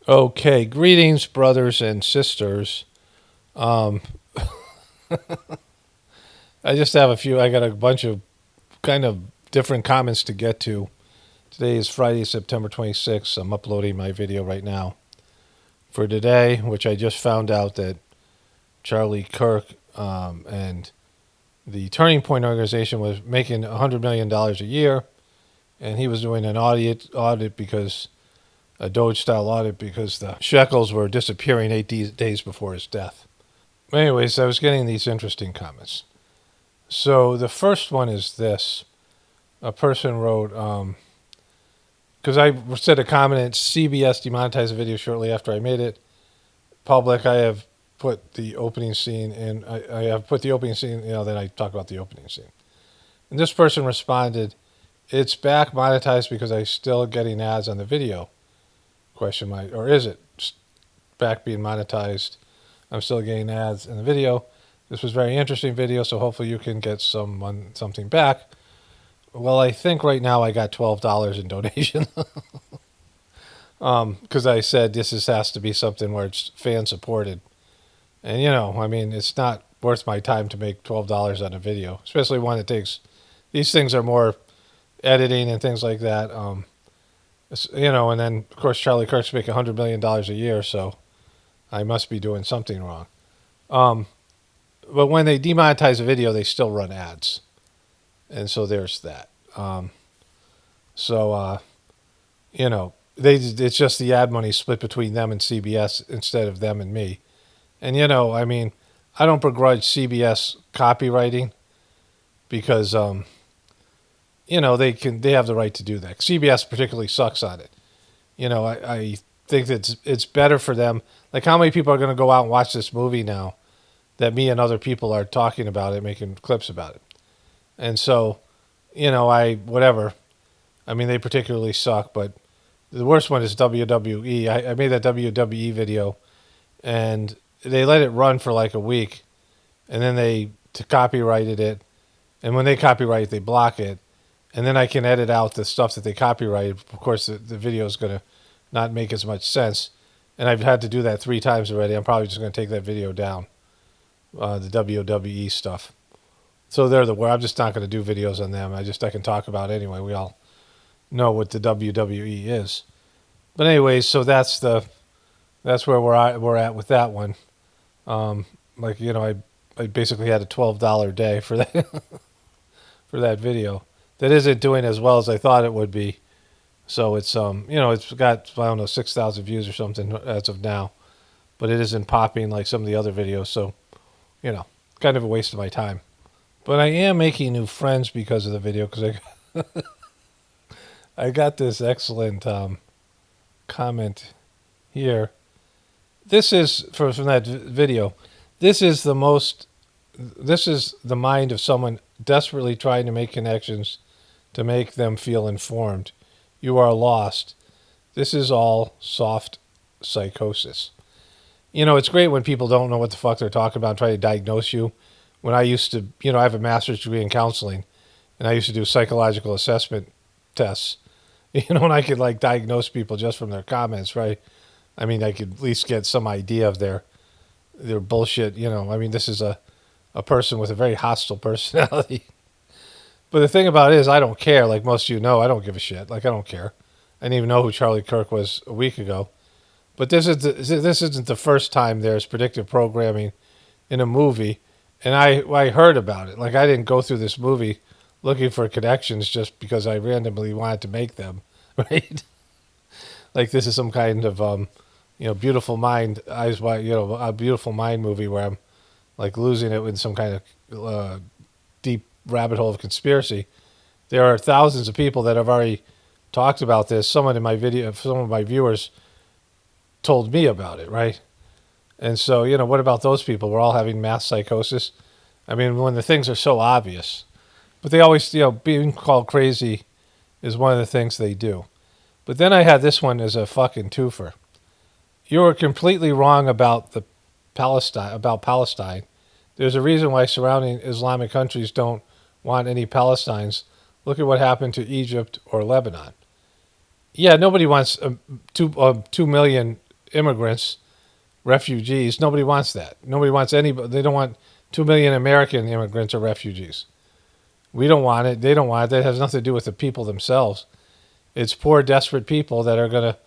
Okay, greetings, brothers and sisters. Um, I just have a few. I got a bunch of kind of different comments to get to. Today is Friday, September 26th. I'm uploading my video right now for today, which I just found out that Charlie Kirk and the Turning Point organization was making $100 million a year, and he was doing an audit because a Doge style audit because the shekels were disappearing 8 days before his death. Anyways, I was getting these interesting comments. So the first one is this. A person wrote, because I said a comment, CBS demonetized the video shortly after I made it public. I have put the opening scene in, I have put the opening scene, then I talk about the opening scene. And this person responded, it's back monetized because I'm still getting ads on the video, question mark, or is it back being monetized? I'm still getting ads in the video. This was a very interesting video, so hopefully you can get something back. Well, I think right now I got $12 in donation because I said has to be something where it's fan supported, and it's not worth my time to make $12 on a video, especially one that takes. These things are more editing and things like that. And then of course Charlie Kirk's making $100 million a year, so I must be doing something wrong. But when they demonetize a video, they still run ads, and so there's that. So it's just the ad money split between them and CBS instead of them and me. And I don't begrudge CBS copywriting because they have the right to do that. CBS particularly sucks on it. I think that it's better for them. Like, how many people are going to go out and watch this movie now that me and other people are talking about it, making clips about it? And so, whatever. They particularly suck, but the worst one is WWE. I made that WWE video, and they let it run for like a week, and then they copyrighted it. And when they copyright it, they block it. And then I can edit out the stuff that they copyrighted. Of course, the video is going to not make as much sense. And I've had to do that 3 times already. I'm probably just going to take that video down, the WWE stuff. So they're the where I'm just not going to do videos on them. I can talk about it anyway. We all know what the WWE is. But anyways, so that's where we're at with that one. I basically had a $12 day for that for that video. That isn't doing as well as I thought it would be. So it's it's got, I don't know, 6,000 views or something as of now, but it isn't popping like some of the other videos. So kind of a waste of my time. But I am making new friends because of the video, because I got this excellent comment here. This is from that video. This is the mind of someone desperately trying to make connections to make them feel informed. You are lost. This is all soft psychosis. It's great when people don't know what the fuck they're talking about and try to diagnose you. When I used to, I have a master's degree in counseling, and I used to do psychological assessment tests. And I could diagnose people just from their comments, right? I could at least get some idea of their bullshit. This is a person with a very hostile personality. But the thing about it is, I don't care. Like most of you know, I don't give a shit. I don't care. I didn't even know who Charlie Kirk was a week ago. But this isn't the first time there's predictive programming in a movie, and I heard about it. I didn't go through this movie looking for connections just because I randomly wanted to make them, right? This is some kind of beautiful mind, eyes wide, a beautiful mind movie where I'm losing it in some kind of deep rabbit hole of conspiracy. There are thousands of people that have already talked about this. Someone in my video, some of my viewers told me about it, right? And so, what about those people? We're all having mass psychosis. When the things are so obvious. But they always, being called crazy is one of the things they do. But then I had this one as a fucking twofer. You were completely wrong about Palestine. There's a reason why surrounding Islamic countries don't want any Palestinians. Look at what happened to Egypt or Lebanon. Yeah, nobody wants 2 million immigrants, refugees. Nobody wants that. Nobody wants anybody. They don't want 2 million American immigrants or refugees. We don't want it. They don't want it. That has nothing to do with the people themselves. It's poor, desperate people that are going to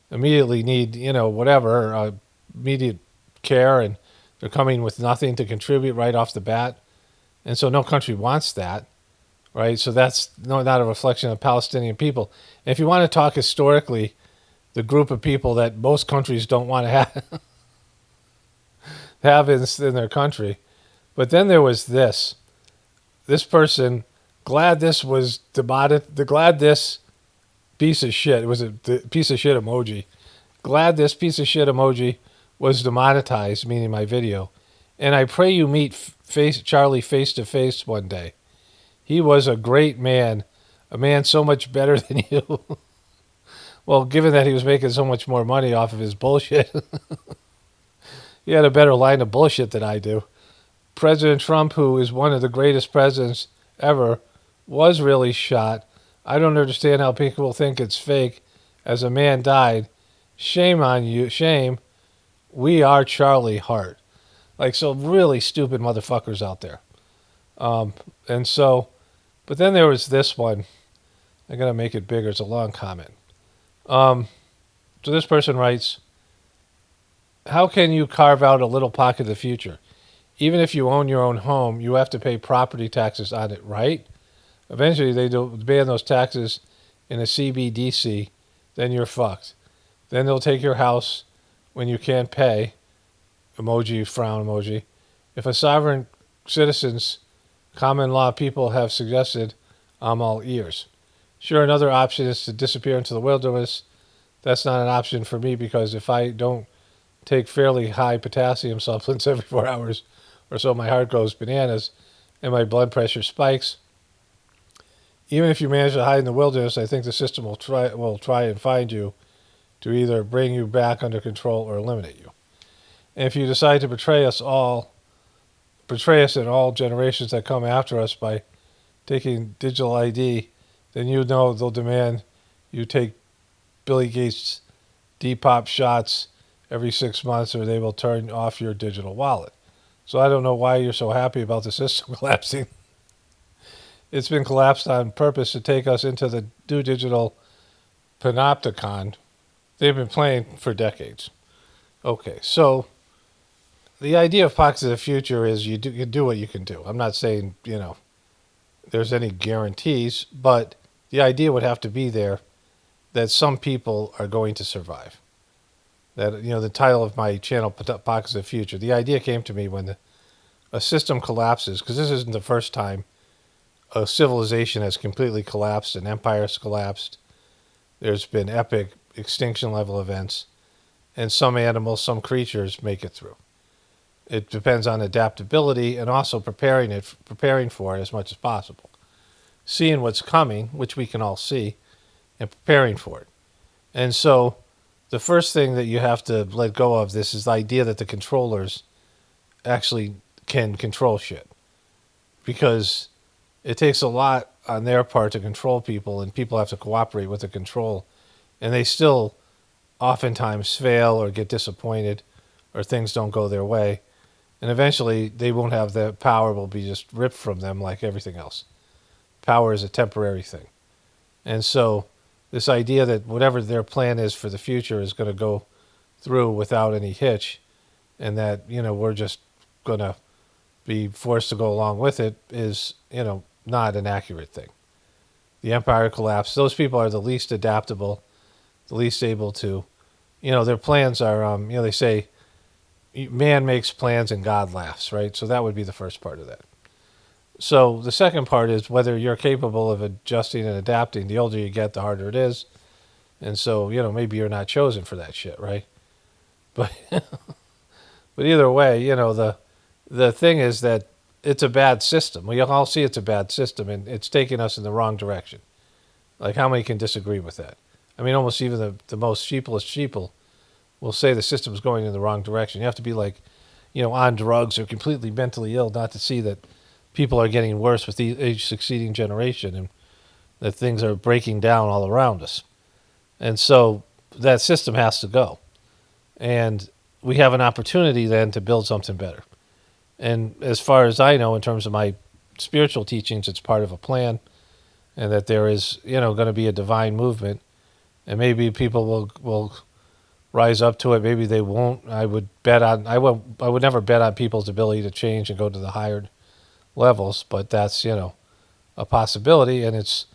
immediately need, whatever, immediate care, and they're coming with nothing to contribute right off the bat. And so no country wants that, right? So that's not a reflection of Palestinian people. And if you want to talk historically, the group of people that most countries don't want to have in their country. But then there was this person, glad this was glad this piece of shit, it was a piece of shit emoji. Glad this piece of shit emoji was demonetized, meaning my video. And I pray you meet Charlie face to face one day. He was a great man, a man so much better than you. Well, given that he was making so much more money off of his bullshit, he had a better line of bullshit than I do. President Trump, who is one of the greatest presidents ever, was really shot. I don't understand how people think it's fake. As a man died, shame on you. Shame. We are Charlie Hart. Like, so really stupid motherfuckers out there. And so, but then there was this one. I gotta make it bigger. It's a long comment. So this person writes, how can you carve out a little pocket of the future? Even if you own your own home, you have to pay property taxes on it, right? Eventually, they ban those taxes in a CBDC, then you're fucked. Then they'll take your house when you can't pay, emoji, frown emoji. If a sovereign citizens, common law people have suggested, I'm all ears. Sure, another option is to disappear into the wilderness. That's not an option for me because if I don't take fairly high potassium supplements every 4 hours or so, my heart goes bananas and my blood pressure spikes. Even if you manage to hide in the wilderness, I think the system will try and find you to either bring you back under control or eliminate you. And if you decide to betray us in all generations that come after us by taking digital ID, then they'll demand you take Billy Gates' Depop shots every 6 months or they will turn off your digital wallet. So I don't know why you're so happy about the system collapsing. It's been collapsed on purpose to take us into the new digital panopticon they've been playing for decades. Okay, so the idea of pockets of the future is you do what you can do. I'm not saying, there's any guarantees, but the idea would have to be there that some people are going to survive. That, the title of my channel, Pockets of the Future, the idea came to me when a system collapses, because this isn't the first time a civilization has completely collapsed, an empire has collapsed. There's been epic extinction level events, and some animals, some creatures make it through. It depends on adaptability and also preparing for it as much as possible. Seeing what's coming, which we can all see, and preparing for it. And so the first thing that you have to let go of this is the idea that the controllers actually can control shit. Because it takes a lot on their part to control people, and people have to cooperate with the control. And they still oftentimes fail or get disappointed or things don't go their way. And eventually they won't have the power, will be just ripped from them like everything else. Power is a temporary thing. And so this idea that whatever their plan is for the future is going to go through without any hitch, and that, we're just going to be forced to go along with it is, not an accurate thing. The empire collapsed. Those people are the least adaptable, the least able to, their plans are, they say, man makes plans and God laughs, right? So that would be the first part of that. So the second part is whether you're capable of adjusting and adapting. The older you get, the harder it is. And so, maybe you're not chosen for that shit, right? But but either way, the thing is that it's a bad system. We all see it's a bad system, and it's taking us in the wrong direction. Like, how many can disagree with that? I mean, almost even the most sheepless sheeple will say the system's going in the wrong direction. You have to be like, on drugs or completely mentally ill not to see that people are getting worse with each succeeding generation and that things are breaking down all around us. And so that system has to go. And we have an opportunity then to build something better. And as far as I know, in terms of my spiritual teachings, it's part of a plan, and that there is, going to be a divine movement, and maybe people will rise up to it. Maybe they won't. I would never bet on people's ability to change and go to the higher levels, but that's, a possibility, and it's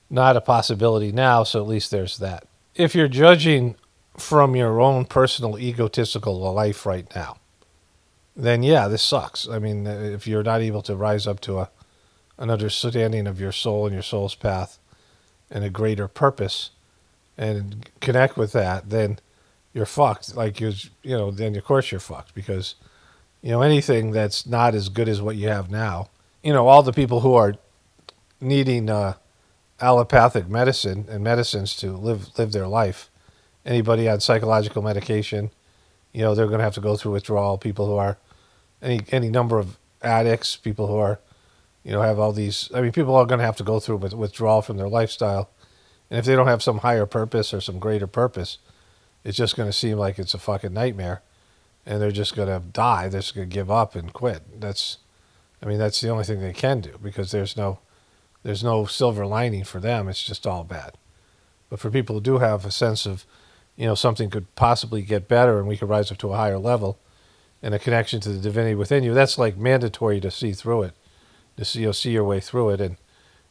not a possibility now, so at least there's that. If you're judging from your own personal egotistical life right now, then yeah, this sucks. I mean, if you're not able to rise up to an understanding of your soul and your soul's path and a greater purpose and connect with that, then you're fucked. Like, then of course you're fucked, because, anything that's not as good as what you have now, all the people who are needing allopathic medicine and medicines to live their life, anybody on psychological medication, they're going to have to go through withdrawal. People who are any number of addicts, people who are, have all these. I mean, people are going to have to go through withdrawal from their lifestyle, and if they don't have some higher purpose or some greater purpose, it's just going to seem like it's a fucking nightmare, and they're just going to die. They're just going to give up and quit. That's the only thing they can do, because there's no silver lining for them. It's just all bad. But for people who do have a sense of, something could possibly get better and we could rise up to a higher level and a connection to the divinity within you, that's like mandatory to see through it, to see your way through it.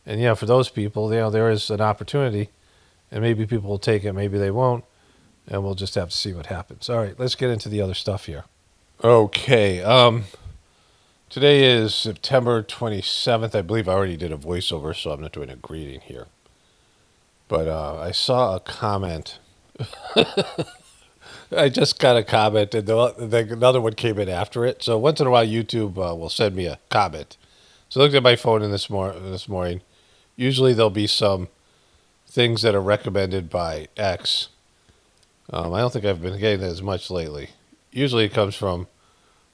And for those people, there is an opportunity, and maybe people will take it, maybe they won't, and we'll just have to see what happens. All right, let's get into the other stuff here. Okay, today is September 27th. I believe I already did a voiceover, so I'm not doing a greeting here. But I saw a comment. I just got a comment, and another one came in after it. So once in a while, YouTube will send me a comment. So I looked at my phone this morning. Usually there'll be some things that are recommended by X. I don't think I've been getting that as much lately. Usually it comes from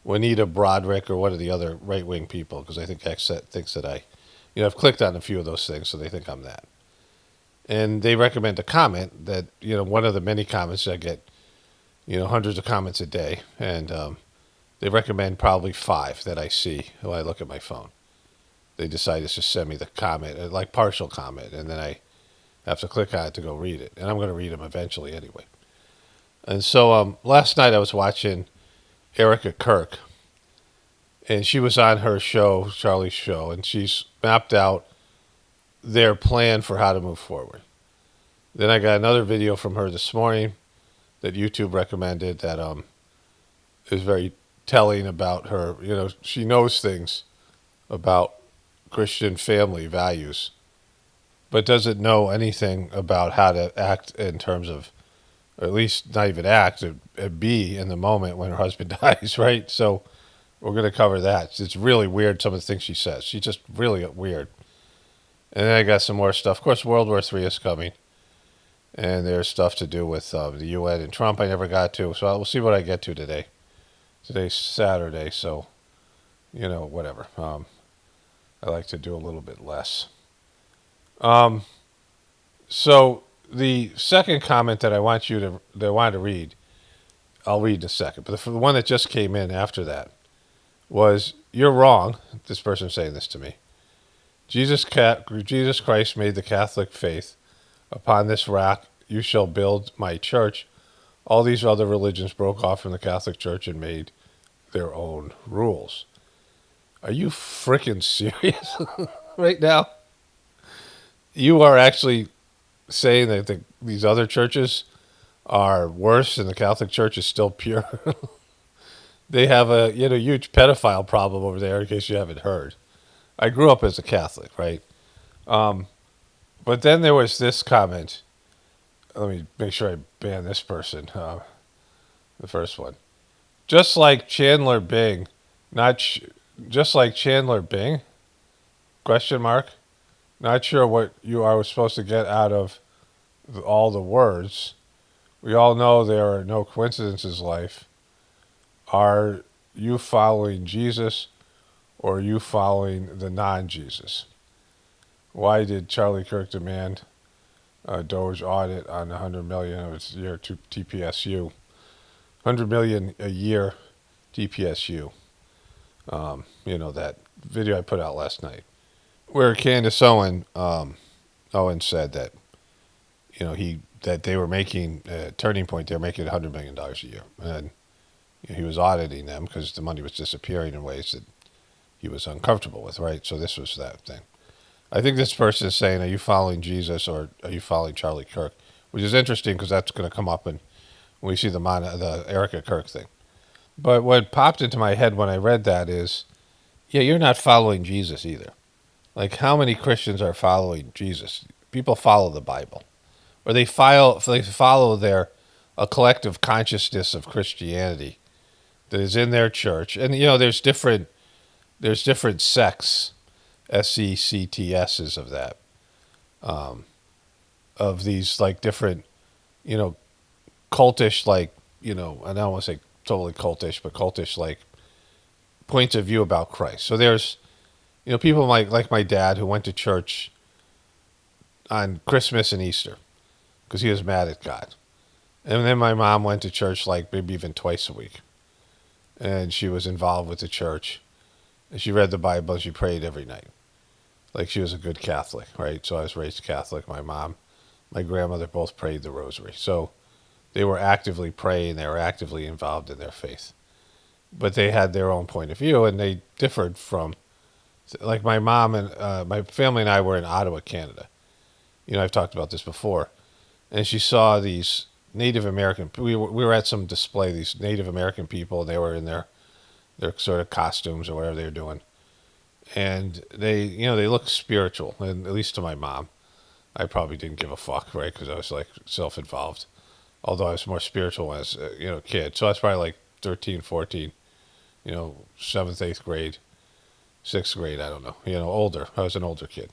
Juanita Broderick or one of the other right-wing people, because I think X thinks that I've clicked on a few of those things, so they think I'm that. And they recommend a comment that, one of the many comments I get, hundreds of comments a day, and they recommend probably 5 that I see when I look at my phone. They decide to just send me the comment, like partial comment, and then I have to click on it to go read it. And I'm going to read them eventually anyway. And so last night I was watching Erika Kirk, and she was on her show, Charlie's show, and she's mapped out their plan for how to move forward. Then I got another video from her this morning that YouTube recommended that is very telling about her. She knows things about Christian family values, but doesn't know anything about how to act in terms of, or at least not even act, be in the moment when her husband dies, right? So we're going to cover that. It's really weird, some of the things she says. She's just really weird. And then I got some more stuff. Of course, World War III is coming, and there's stuff to do with the UN and Trump I never got to, so we'll see what I get to today. Today's Saturday, so, whatever. I like to do a little bit less. So the second comment that I wanted to read, I'll read in a second, but the one that just came in after that was, "You're wrong," this person saying this to me. Jesus Christ made the Catholic faith. Upon this rock you shall build my church. All these other religions broke off from the Catholic Church and made their own rules. Are you freaking serious right now? You are actually saying that these other churches are worse and the Catholic Church is still pure? They have a huge pedophile problem over there, in case you haven't heard. I grew up as a Catholic, right? But then there was this comment. Let me make sure I ban this person. The first one. Just like Chandler Bing, just like Chandler Bing? Question mark. Not sure what you are supposed to get out of all the words. We all know there are no coincidences in life. Are you following Jesus, or are you following the non-Jesus? Why did Charlie Kirk demand a Doge audit on $100 million of its year to TPSU? 100 million a year DPSU. That video I put out last night, where Candace Owen said that that they were making Turning Point. They were making $100 million a year, and he was auditing them because the money was disappearing in ways that he was uncomfortable with. Right, so this was that thing. I think this person is saying, "Are you following Jesus or are you following Charlie Kirk?" Which is interesting because that's going to come up when we see the Erika Kirk thing. But what popped into my head when I read that is, yeah, you're not following Jesus either. Like, how many Christians are following Jesus? People follow the Bible, or they follow a collective consciousness of Christianity that is in their church. And there's different sects, SECTSs of that, of these like different, cultish, like, I don't want to say totally cultish, but cultish like points of view about Christ. So there's, people like my dad who went to church on Christmas and Easter because he was mad at God. And then my mom went to church like maybe even twice a week. And she was involved with the church. And she read the Bible and she prayed every night. Like, she was a good Catholic, right? So I was raised Catholic. My mom, my grandmother both prayed the rosary. So they were actively praying. They were actively involved in their faith. But they had their own point of view, and they differed from, like, my mom and my family and I were in Ottawa, Canada. I've talked about this before. And she saw these Native American, we were at some display, these Native American people. They were in their sort of costumes or whatever they were doing. And they looked spiritual, and at least to my mom. I probably didn't give a fuck, right? Because I was like self-involved. Although I was more spiritual as a kid. So I was probably like 13, 14, 7th, 8th grade, 6th grade, I don't know. Older. I was an older kid,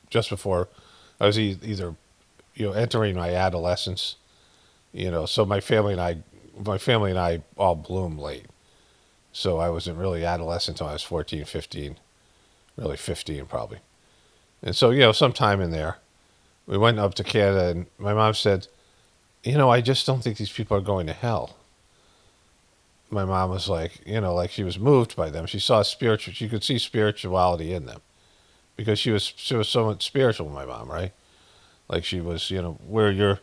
just before I was either, entering my adolescence, so my family and I all bloomed late. So I wasn't really adolescent until I was 14, 15, really 15 probably. And so, sometime in there, we went up to Canada and my mom said, I just don't think these people are going to hell. My mom was like, like she was moved by them. She could see spirituality in them because she was somewhat spiritual, my mom, right? Like she was, where you're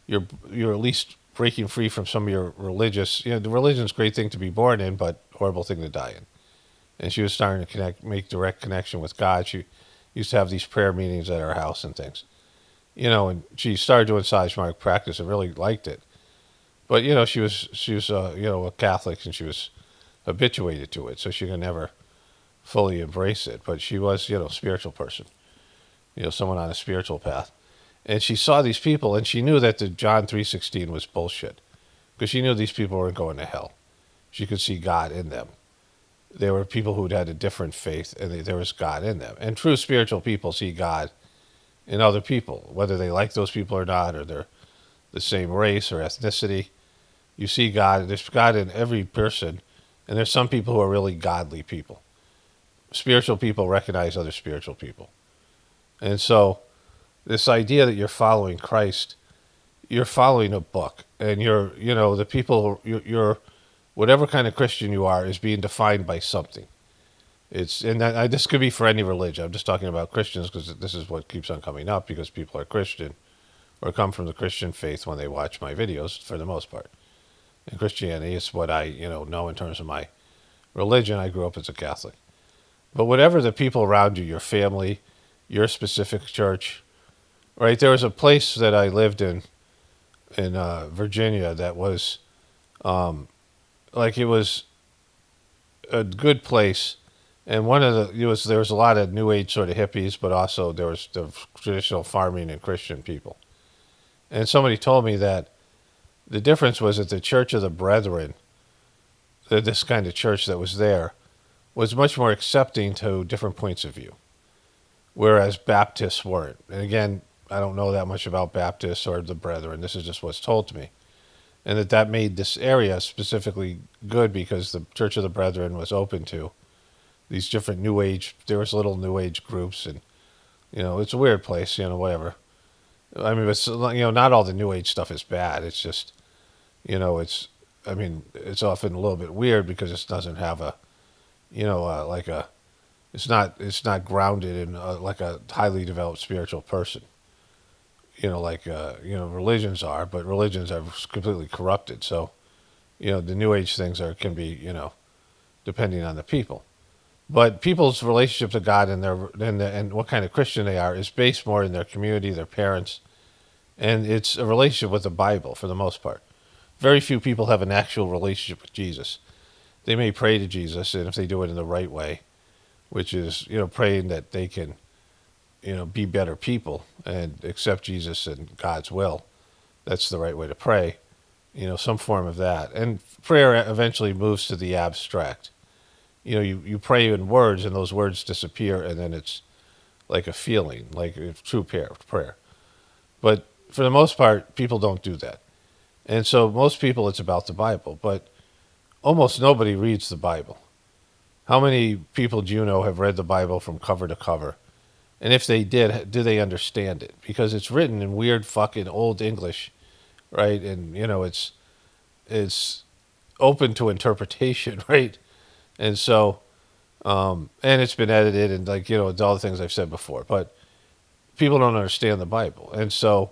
at least breaking free from some of your religious, the religion's a great thing to be born in, but horrible thing to die in. And she was starting to make direct connection with God. She used to have these prayer meetings at our house and things, and she started doing Sajmark practice and really liked it. But, she was a Catholic and she was habituated to it. So she could never fully embrace it. But she was, a spiritual person, someone on a spiritual path. And she saw these people and she knew that the John 3:16 was bullshit because she knew these people weren't going to hell. She could see God in them. There were people who'd had a different faith and there was God in them. And true spiritual people see God in other people, whether they like those people or not, or they're the same race or ethnicity. You see God. There's God in every person, and there's some people who are really godly people. Spiritual people recognize other spiritual people. And so this idea that you're following Christ, you're following a book, and the people, you're whatever kind of Christian you are is being defined by something. This could be for any religion. I'm just talking about Christians because this is what keeps on coming up because people are Christian or come from the Christian faith when they watch my videos for the most part. And Christianity is what I, know in terms of my religion. I grew up as a Catholic. But whatever the people around you, your family, your specific church, right? There was a place that I lived in Virginia that was, it was a good place. And there was a lot of New Age sort of hippies, but also there was the traditional farming and Christian people. And somebody told me that the difference was that the Church of the Brethren, this kind of church that was there, was much more accepting to different points of view, whereas Baptists weren't. And again, I don't know that much about Baptists or the Brethren. This is just what's told to me. And that made this area specifically good because the Church of the Brethren was open to these different New Age, there was little New Age groups, and, it's a weird place, whatever. I mean, it's, not all the New Age stuff is bad. It's just, it's I mean, it's often a little bit weird because it doesn't have a, like a, it's not grounded in like a highly developed spiritual person. Like religions are, but religions are completely corrupted. So the New Age things can be depending on the people. But people's relationship to God and what kind of Christian they are is based more in their community, their parents, and it's a relationship with the Bible for the most part. Very few people have an actual relationship with Jesus. They may pray to Jesus, and if they do it in the right way, which is praying that they can be better people and accept Jesus and God's will. That's the right way to pray. Some form of that. And prayer eventually moves to the abstract. You pray in words and those words disappear, and then it's like a feeling, like a true prayer. But for the most part, people don't do that. And so most people, it's about the Bible, but almost nobody reads the Bible. How many people do you know have read the Bible from cover to cover? And if they did, do they understand it? Because it's written in weird fucking old English, right? And it's open to interpretation, right? And so, and it's been edited and it's all the things I've said before. But people don't understand the Bible, and so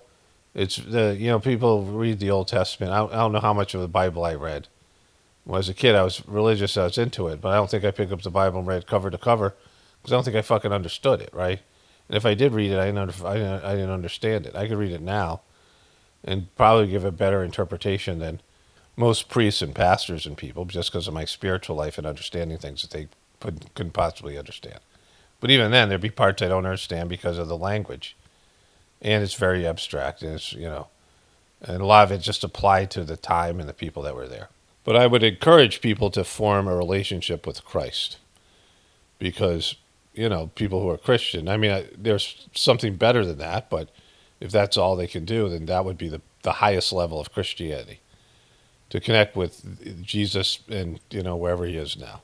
it's people read the Old Testament. I don't know how much of the Bible I read. When I was a kid, I was religious, I was into it, but I don't think I picked up the Bible and read cover to cover because I don't think I fucking understood it, right? And if I did read it, I didn't understand it. I could read it now and probably give a better interpretation than most priests and pastors and people just because of my spiritual life and understanding things that they couldn't possibly understand. But even then, there'd be parts I don't understand because of the language. And it's very abstract, and and a lot of it just applied to the time and the people that were there. But I would encourage people to form a relationship with Christ because, people who are Christian, I mean, there's something better than that, but if that's all they can do, then that would be the highest level of Christianity, to connect with Jesus and, wherever he is now.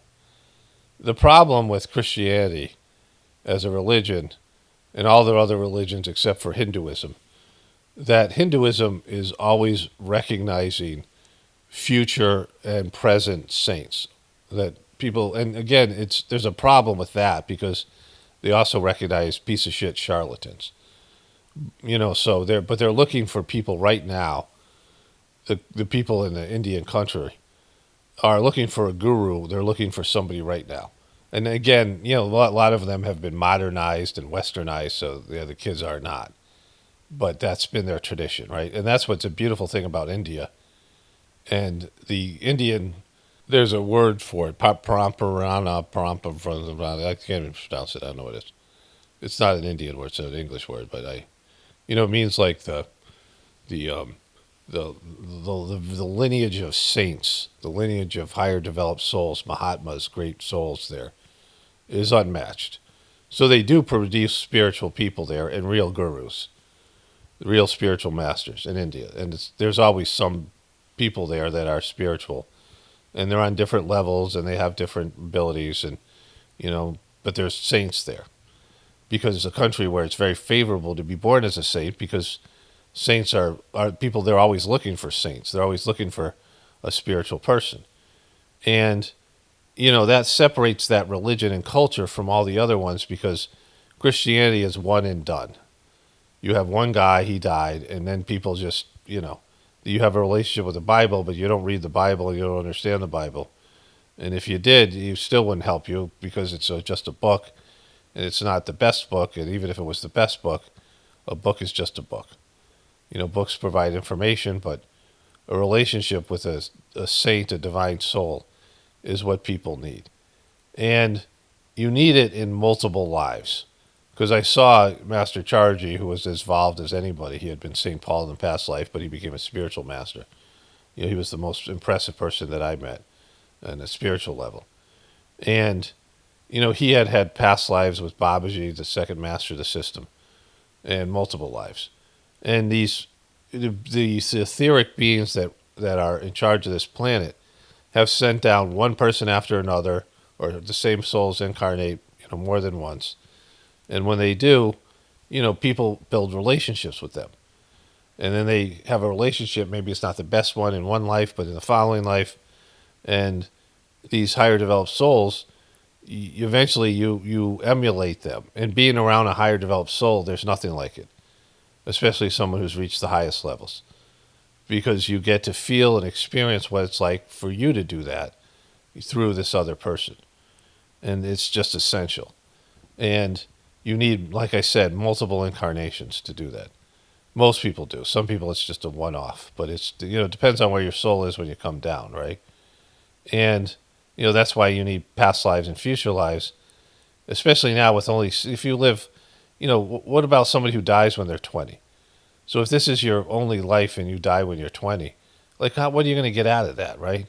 The problem with Christianity as a religion and all the other religions except for Hinduism, that Hinduism is always recognizing future and present saints. That people, and again, there's a problem with that because they also recognize piece of shit charlatans. So they're looking for people right now. The people in the Indian country are looking for a guru. They're looking for somebody right now. And again, a lot of them have been modernized and westernized, so the kids are not. But that's been their tradition, right? And that's what's a beautiful thing about India. And the Indian, there's a word for it, I can't even pronounce it, I don't know what it is. It's not an Indian word, it's an English word, but it means like the lineage of saints, the lineage of higher developed souls, Mahatmas, great souls there, is unmatched. So they do produce spiritual people there and real gurus, real spiritual masters in India. And there's always some people there that are spiritual. And they're on different levels and they have different abilities. And, but there's saints there. Because it's a country where it's very favorable to be born as a saint because saints are people, they're always looking for saints. They're always looking for a spiritual person. And that separates that religion and culture from all the other ones because Christianity is one and done. You have one guy, he died, and then people just, you have a relationship with the Bible, but you don't read the Bible, you don't understand the Bible. And if you did, you still wouldn't help you because it's just a book, and it's not the best book, and even if it was the best book, a book is just a book. Books provide information, but a relationship with a saint, a divine soul, is what people need. And you need it in multiple lives. Because I saw Master Charji, who was as involved as anybody. He had been St. Paul in the past life, but he became a spiritual master. He was the most impressive person that I met on a spiritual level. And, he had past lives with Babaji, the second master of the system, and multiple lives. And these etheric beings that are in charge of this planet have sent down one person after another, or the same souls incarnate, more than once. And when they do, people build relationships with them. And then they have a relationship. Maybe it's not the best one in one life, but in the following life. And these higher developed souls, eventually you emulate them. And being around a higher developed soul, there's nothing like it, especially someone who's reached the highest levels, because you get to feel and experience what it's like for you to do that through this other person. And it's just essential. And you need, like I said, multiple incarnations to do that. Most people do. Some people it's just a one-off, but it's, it depends on where your soul is when you come down, right? And that's why you need past lives and future lives, especially now with only, if you live, what about somebody who dies when they're 20? So if this is your only life and you die when you're 20, like what are you going to get out of that, right?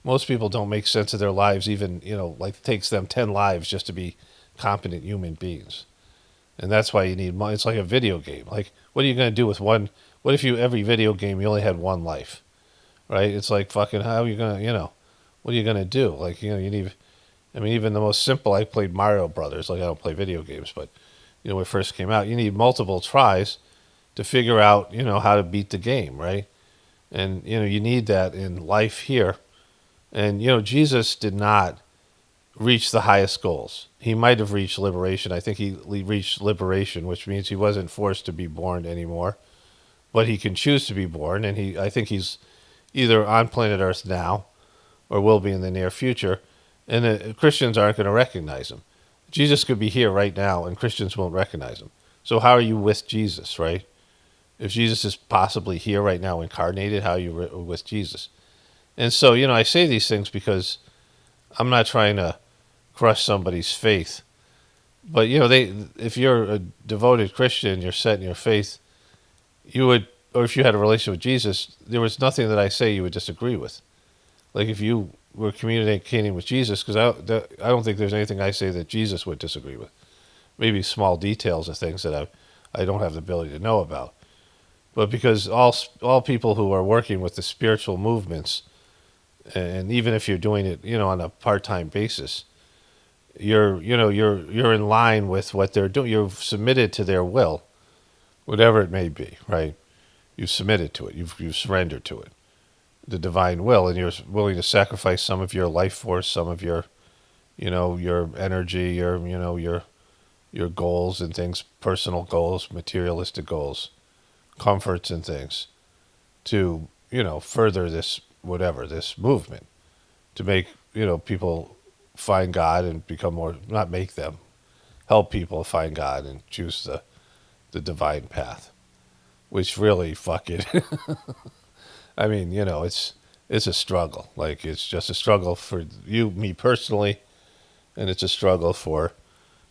Most people don't make sense of their lives, even, like it takes them 10 lives just to be competent human beings. And that's why you need money. It's like a video game. Like, what are you going to do with one? What if every video game, you only had one life, right? It's like fucking, how are you going to, what are you going to do? Like, you need, even the most simple, I played Mario Brothers. Like, I don't play video games, but, when it first came out, you need multiple tries to figure out, how to beat the game, right? And, you need that in life here. And, Jesus did not reach the highest goals. He might have reached liberation. I think he reached liberation, which means he wasn't forced to be born anymore, but he can choose to be born. And I think he's either on planet Earth now or will be in the near future. And the Christians aren't going to recognize him. Jesus could be here right now and Christians won't recognize him. So how are you with Jesus, right? If Jesus is possibly here right now incarnated, how are you with Jesus? And so, I say these things because I'm not trying to crush somebody's faith. But, if you're a devoted Christian, you're set in your faith, you would, or if you had a relationship with Jesus, there was nothing that I say you would disagree with. Like if you were communicating with Jesus, because I don't think there's anything I say that Jesus would disagree with. Maybe small details of things that I don't have the ability to know about. But because all people who are working with the spiritual movements, and even if you're doing it, on a part-time basis, you're in line with what they're doing. You've submitted to their will, whatever it may be, right? You've submitted to it. You've surrendered to it, the divine will, and you're willing to sacrifice some of your life force, some of your, your energy, your goals and things, personal goals, materialistic goals, comforts and things, to further this this movement, to make people find God and become more, not make them, help people find God and choose the divine path, which really fucking it's a struggle. Like it's just a struggle for me personally, and it's a struggle for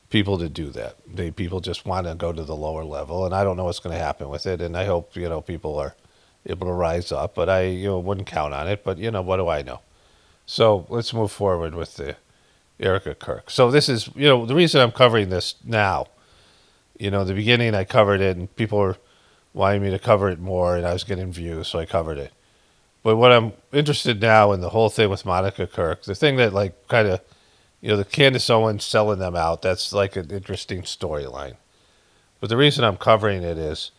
people to do that. People just want to go to the lower level, and I don't know what's going to happen with it, and I hope people are able to rise up, but I wouldn't count on it. But what do I know? So let's move forward with the Erika Kirk. So this is the reason I'm covering this now. The beginning I covered it, and people were wanting me to cover it more, and I was getting views, so I covered it. But what I'm interested now in the whole thing with Monica Kirk, the thing that like kind of the Candace Owens selling them out, that's like an interesting storyline. But the reason I'm covering it is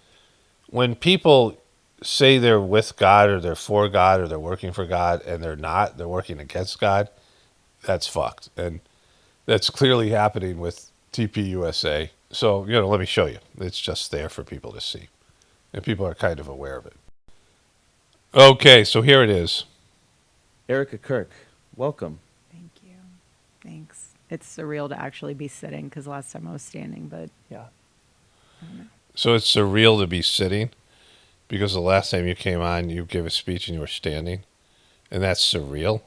when people say they're with God or they're for God or they're working for God and they're not, they're working against God, that's fucked. And that's clearly happening with TPUSA. So, let me show you. It's just there for people to see. And people are kind of aware of it. Okay, so here it is. Erika Kirk, welcome. Thank you. Thanks. It's surreal to actually be sitting because last time I was standing, but Yeah. I don't know. So it's surreal to be sitting because the last time you came on, you gave a speech and you were standing. And that's surreal.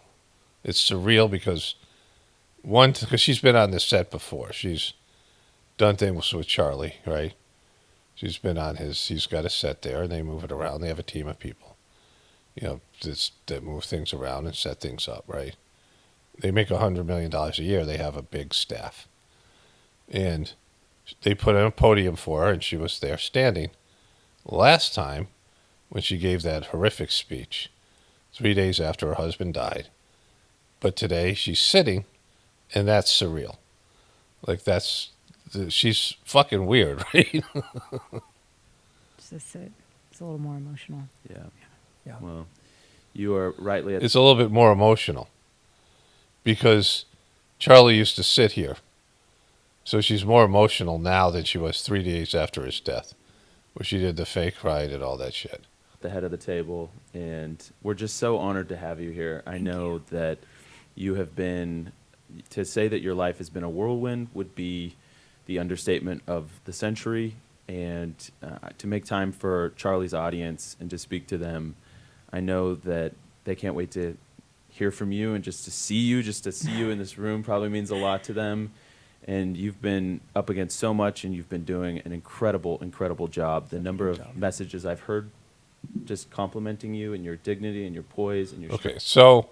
It's surreal because, one, because she's been on this set before. She's done things with Charlie, right? She's been on he's got a set there, and they move it around. They have a team of people, that move things around and set things up, right? They make $100 million a year. They have a big staff. And they put in a podium for her, and she was there standing. Last time, when she gave that horrific speech, 3 days after her husband died. But today, she's sitting, and that's surreal. Like, she's fucking weird, right? Just sit. It's a little more emotional. Yeah. Yeah. Well, you are rightly at It's a little bit more emotional because Charlie used to sit here. So she's more emotional now than she was 3 days after his death, where she did the fake ride and all that shit. the head of the table, and we're just so honored to have you here. I know that you have been, to say that your life has been a whirlwind would be the understatement of the century, and to make time for Charlie's audience and to speak to them, I know that they can't wait to hear from you, and just to see you in this room probably means a lot to them. And you've been up against so much, and you've been doing an incredible, incredible job. The number of messages I've heard just complimenting you and your dignity and your poise and your Okay, so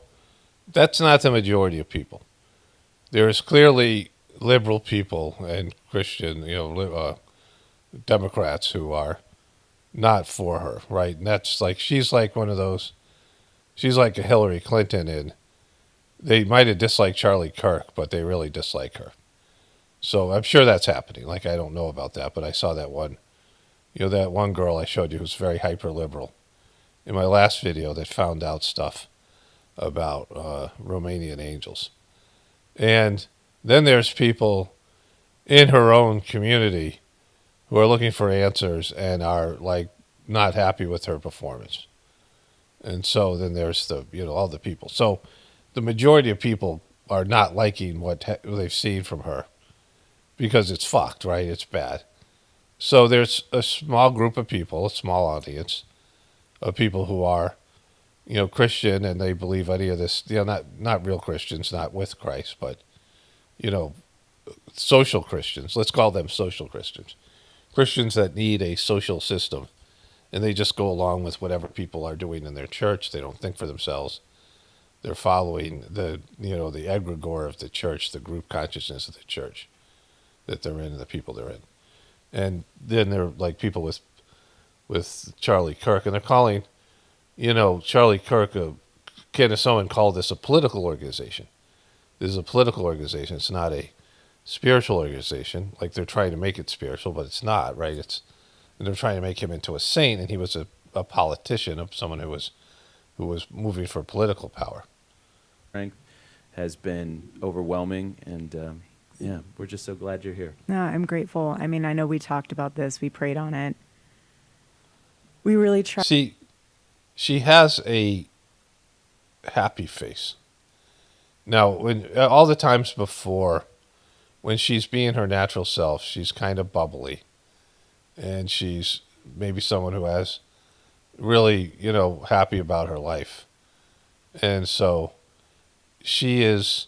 that's not the majority of people. There is clearly liberal people and Christian, Democrats who are not for her, right? And that's like, she's like one of those, she's like a Hillary Clinton, and they might have disliked Charlie Kirk, but they really dislike her. So I'm sure that's happening. Like, I don't know about that, but I saw that one, that one girl I showed you who's very hyper liberal in my last video that found out stuff about Romanian angels. And then there's people in her own community who are looking for answers and are like not happy with her performance. And so then there's all the people. So the majority of people are not liking what they've seen from her because it's fucked, right? It's bad. So there's a small group of people, a small audience of people who are, Christian, and they believe any of this, not real Christians, not with Christ, but, social Christians. Let's call them social Christians. Christians that need a social system, and they just go along with whatever people are doing in their church. They don't think for themselves. They're following the egregore of the church, the group consciousness of the church that they're in and the people they're in. And then they're like people with Charlie Kirk, and they're calling, Charlie Kirk, someone called this a political organization. This is a political organization. It's not a spiritual organization. Like, they're trying to make it spiritual, but it's not, right? And they're trying to make him into a saint, and he was a politician, of someone who was moving for political power. strength has been overwhelming, and yeah, we're just so glad you're here. No, I'm grateful. I mean, I know we talked about this. We prayed on it. We really tried. See, she has a happy face. Now, when all the times before, when she's being her natural self, she's kind of bubbly, and she's maybe someone who has really, happy about her life. And so she is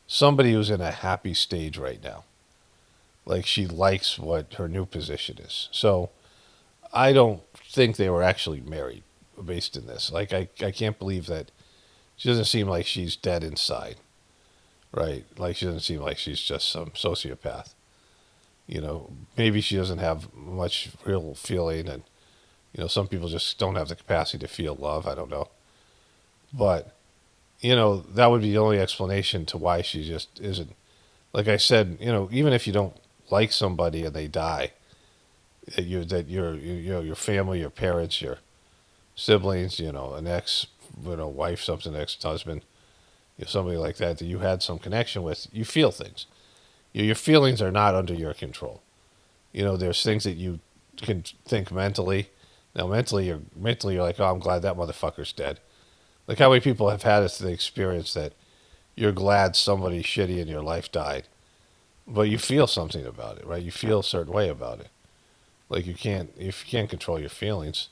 somebody who's in a happy stage right now. Like, she likes what her new position is. So I don't think they were actually married based in this. Like, I can't believe that she doesn't seem like she's dead inside, right? Like, she doesn't seem like she's just some sociopath. Maybe she doesn't have much real feeling, and, some people just don't have the capacity to feel love. I don't know. But, that would be the only explanation to why she just isn't. Like I said, even if you don't like somebody and they die, your family, your parents, your siblings, an ex, wife, something, ex-husband, somebody like that you had some connection with, you feel things. Your feelings are not under your control. There's things that you can think mentally. Now, mentally you're like, oh, I'm glad that motherfucker's dead. Like, how many people have had the experience that you're glad somebody shitty in your life died, but you feel something about it, right? You feel a certain way about it. Like, if you can't control your feelings,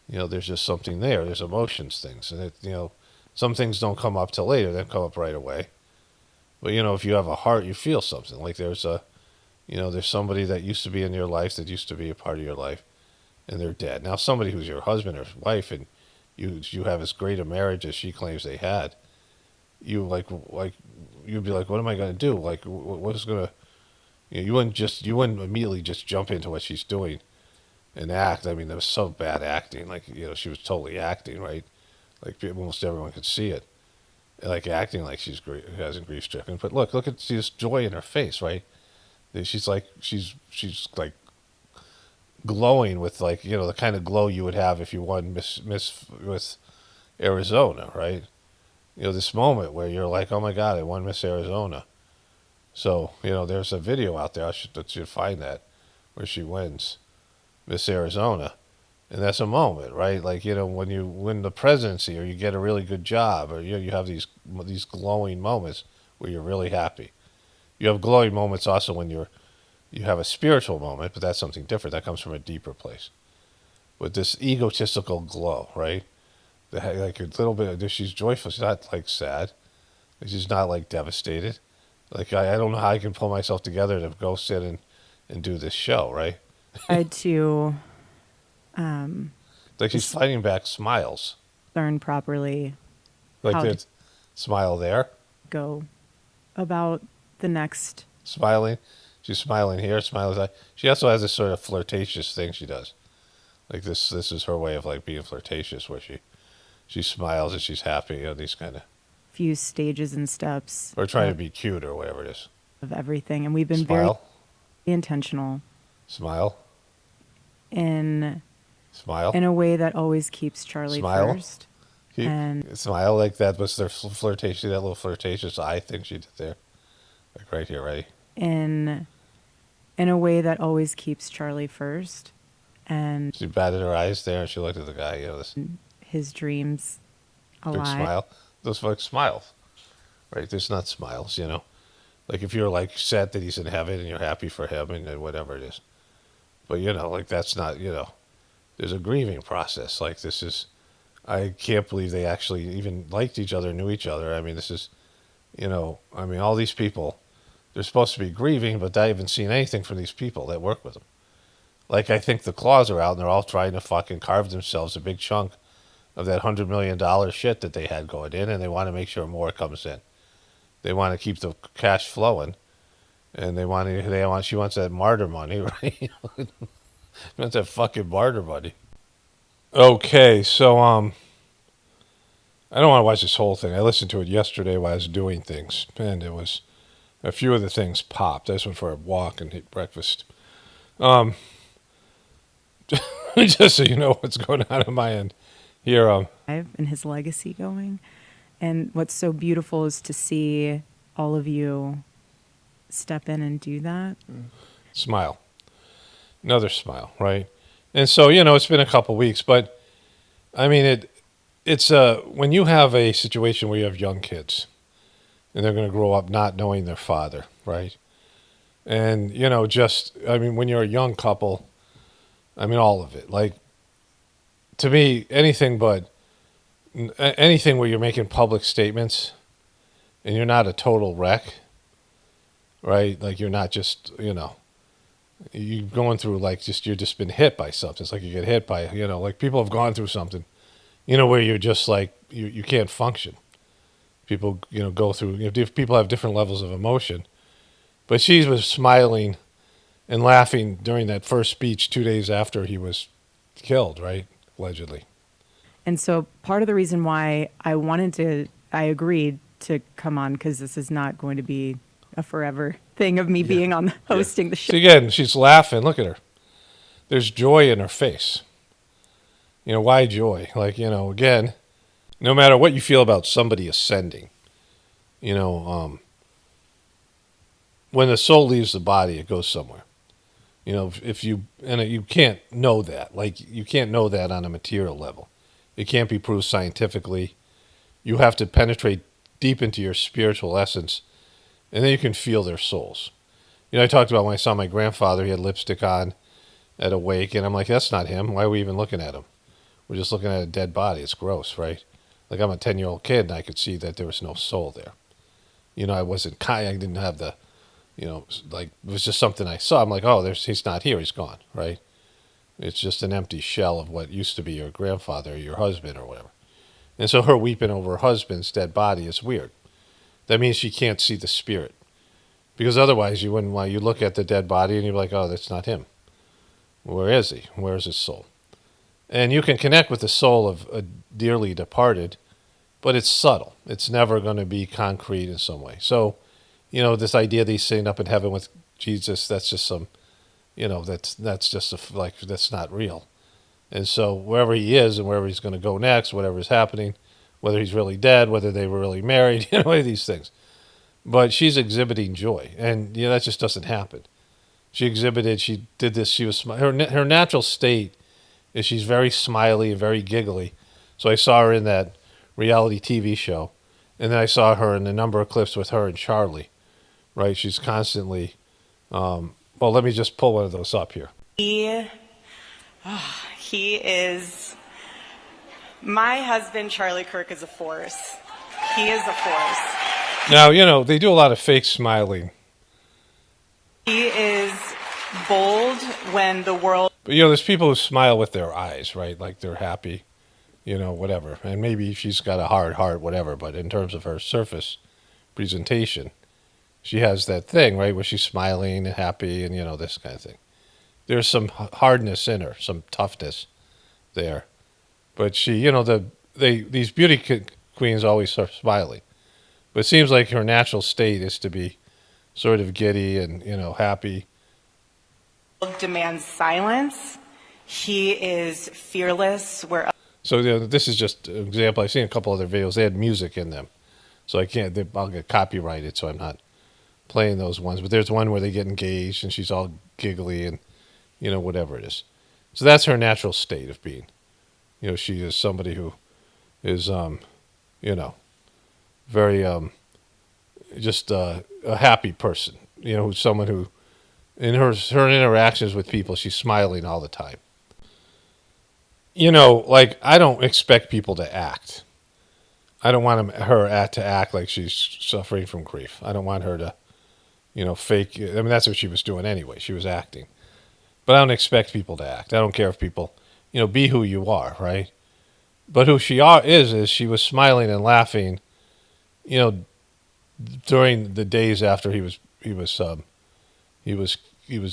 there's just something there. There's emotions, things, and some things don't come up till later. They come up right away. But if you have a heart, you feel something. Like, there's somebody that used to be in your life, that used to be a part of your life, and they're dead. Now, somebody who's your husband or wife, and you have as great a marriage as she claims they had, you'd be like, what am I going to do? Like, what is going to, you wouldn't immediately just jump into what she's doing and act. I mean, that was so bad acting. Like, she was totally acting, right? Like, almost everyone could see it. Like, acting like she's hasn't grief stricken. But look see this joy in her face, right? She's like glowing with, like, the kind of glow you would have if you won Miss with Arizona, right? This moment where you're like, oh my God, I won Miss Arizona. So, there's a video out there. I should find that where she wins Miss Arizona. And that's a moment, right? Like, when you win the presidency or you get a really good job or you have these glowing moments where you're really happy. You have glowing moments also when you have a spiritual moment, but that's something different. That comes from a deeper place. But this egotistical glow, right? Like a little bit, she's joyful. She's not like sad. She's not like devastated. Like, I don't know how I can pull myself together to go sit and do this show, right? Tried to Like she's fighting back smiles. learn properly Like how to there's smile there, go about the next. smiling. She's smiling here, smiling there. She also has this sort of flirtatious thing she does. Like this is her way of like being flirtatious, where she smiles and she's happy. These kind of, Few stages and steps or trying to be cute or whatever it is. of everything, and we've been Smile, very intentional smile, in smile. a way that always keeps Charlie Smile. first. Keep, And smile like that was their flirtation. That little flirtatious eye thing she did there, like right here, ready. in a way that always keeps Charlie first, and She batted her eyes there and she looked at the guy. This his dreams big alive. smile. Those folks smiles, right? There's not smiles, Like if you're like sad that he's in heaven and you're happy for him and whatever it is. But like that's not, there's a grieving process. Like this is, I can't believe they actually even liked each other, knew each other. I mean, this is, all these people, they're supposed to be grieving, but I haven't seen anything from these people that work with them. Like I think the claws are out and they're all trying to fucking carve themselves a big chunk of that $100 million shit that they had going in, and they want to make sure more comes in. They want to keep the cash flowing, and she wants that martyr money, right? She wants that fucking martyr money. Okay, so I don't want to watch this whole thing. I listened to it yesterday while I was doing things, and it was a few of the things popped. I just went for a walk and ate breakfast. Just so you know what's going on my end here. And his legacy going. And what's so beautiful is to see all of you step in and do that. Smile. Another smile, right? And so, it's been a couple weeks, but I mean, it's when you have a situation where you have young kids and they're going to grow up not knowing their father, right? And, when you're a young couple, all of it, like, to me, anything where you're making public statements and you're not a total wreck, right? Like you're not just, you're going through you're just been hit by something. It's like you get hit by, like people have gone through something, where you're just like, you can't function. People, go through, people have different levels of emotion. But she was smiling and laughing during that first speech 2 days after he was killed, right? Allegedly. And so part of the reason why I agreed to come on, because this is not going to be a forever thing of me being on hosting the show. So again, she's laughing. Look at her. There's joy in her face. Why joy? Like, again, no matter what you feel about somebody ascending, when the soul leaves the body, it goes somewhere. You can't know that. Like, you can't know that on a material level. It can't be proved scientifically. You have to penetrate deep into your spiritual essence, and then you can feel their souls. I talked about when I saw my grandfather, he had lipstick on at a wake, and I'm like, that's not him. Why are we even looking at him? We're just looking at a dead body. It's gross, right? Like, I'm a 10-year-old kid, and I could see that there was no soul there. I didn't have the, it was just something I saw. I'm like, oh, he's not here. He's gone, right? It's just an empty shell of what used to be your grandfather or your husband or whatever. And so her weeping over her husband's dead body is weird. That means she can't see the spirit. Because otherwise you wouldn't want, you look at the dead body and you're like, oh, that's not him. Where is he? Where is his soul? And you can connect with the soul of a dearly departed, but it's subtle. It's never going to be concrete in some way. So, this idea that he's sitting up in heaven with Jesus, that's just some that's just like that's not real. And so wherever he is and wherever he's going to go next, whatever is happening, whether he's really dead, whether they were really married, these things. But she's exhibiting joy, and that just doesn't happen. She did this. She was her natural state is she's very smiley and very giggly. So I saw her in that reality TV show, and then I saw her in a number of clips with her and Charlie. Right? She's constantly. Well, let me just pull one of those up here. He is my husband. Charlie Kirk is a force. He is a force. Now, they do a lot of fake smiling. He is bold when the world. But, there's people who smile with their eyes, right? Like they're happy, whatever. And maybe she's got a hard heart, whatever. But in terms of her surface presentation, she has that thing, right, where she's smiling and happy and, this kind of thing. There's some hardness in her, some toughness there. But she, these beauty queens always are smiling. But it seems like her natural state is to be sort of giddy and, happy. Demands silence. He is fearless. So this is just an example. I've seen a couple other videos. They had music in them. So I'll get copyrighted, so I'm not playing those ones. But there's one where they get engaged and she's all giggly and, whatever it is. So that's her natural state of being. She is somebody who is, very just a happy person. Who's someone who, in her interactions with people, she's smiling all the time. Like I don't expect people to act. I don't want her to act like she's suffering from grief. I don't want her to, fake. I mean, that's what she was doing anyway. She was acting. But I don't expect people to act. I don't care if people, be who you are, right? But who she is she was smiling and laughing, during the days after he was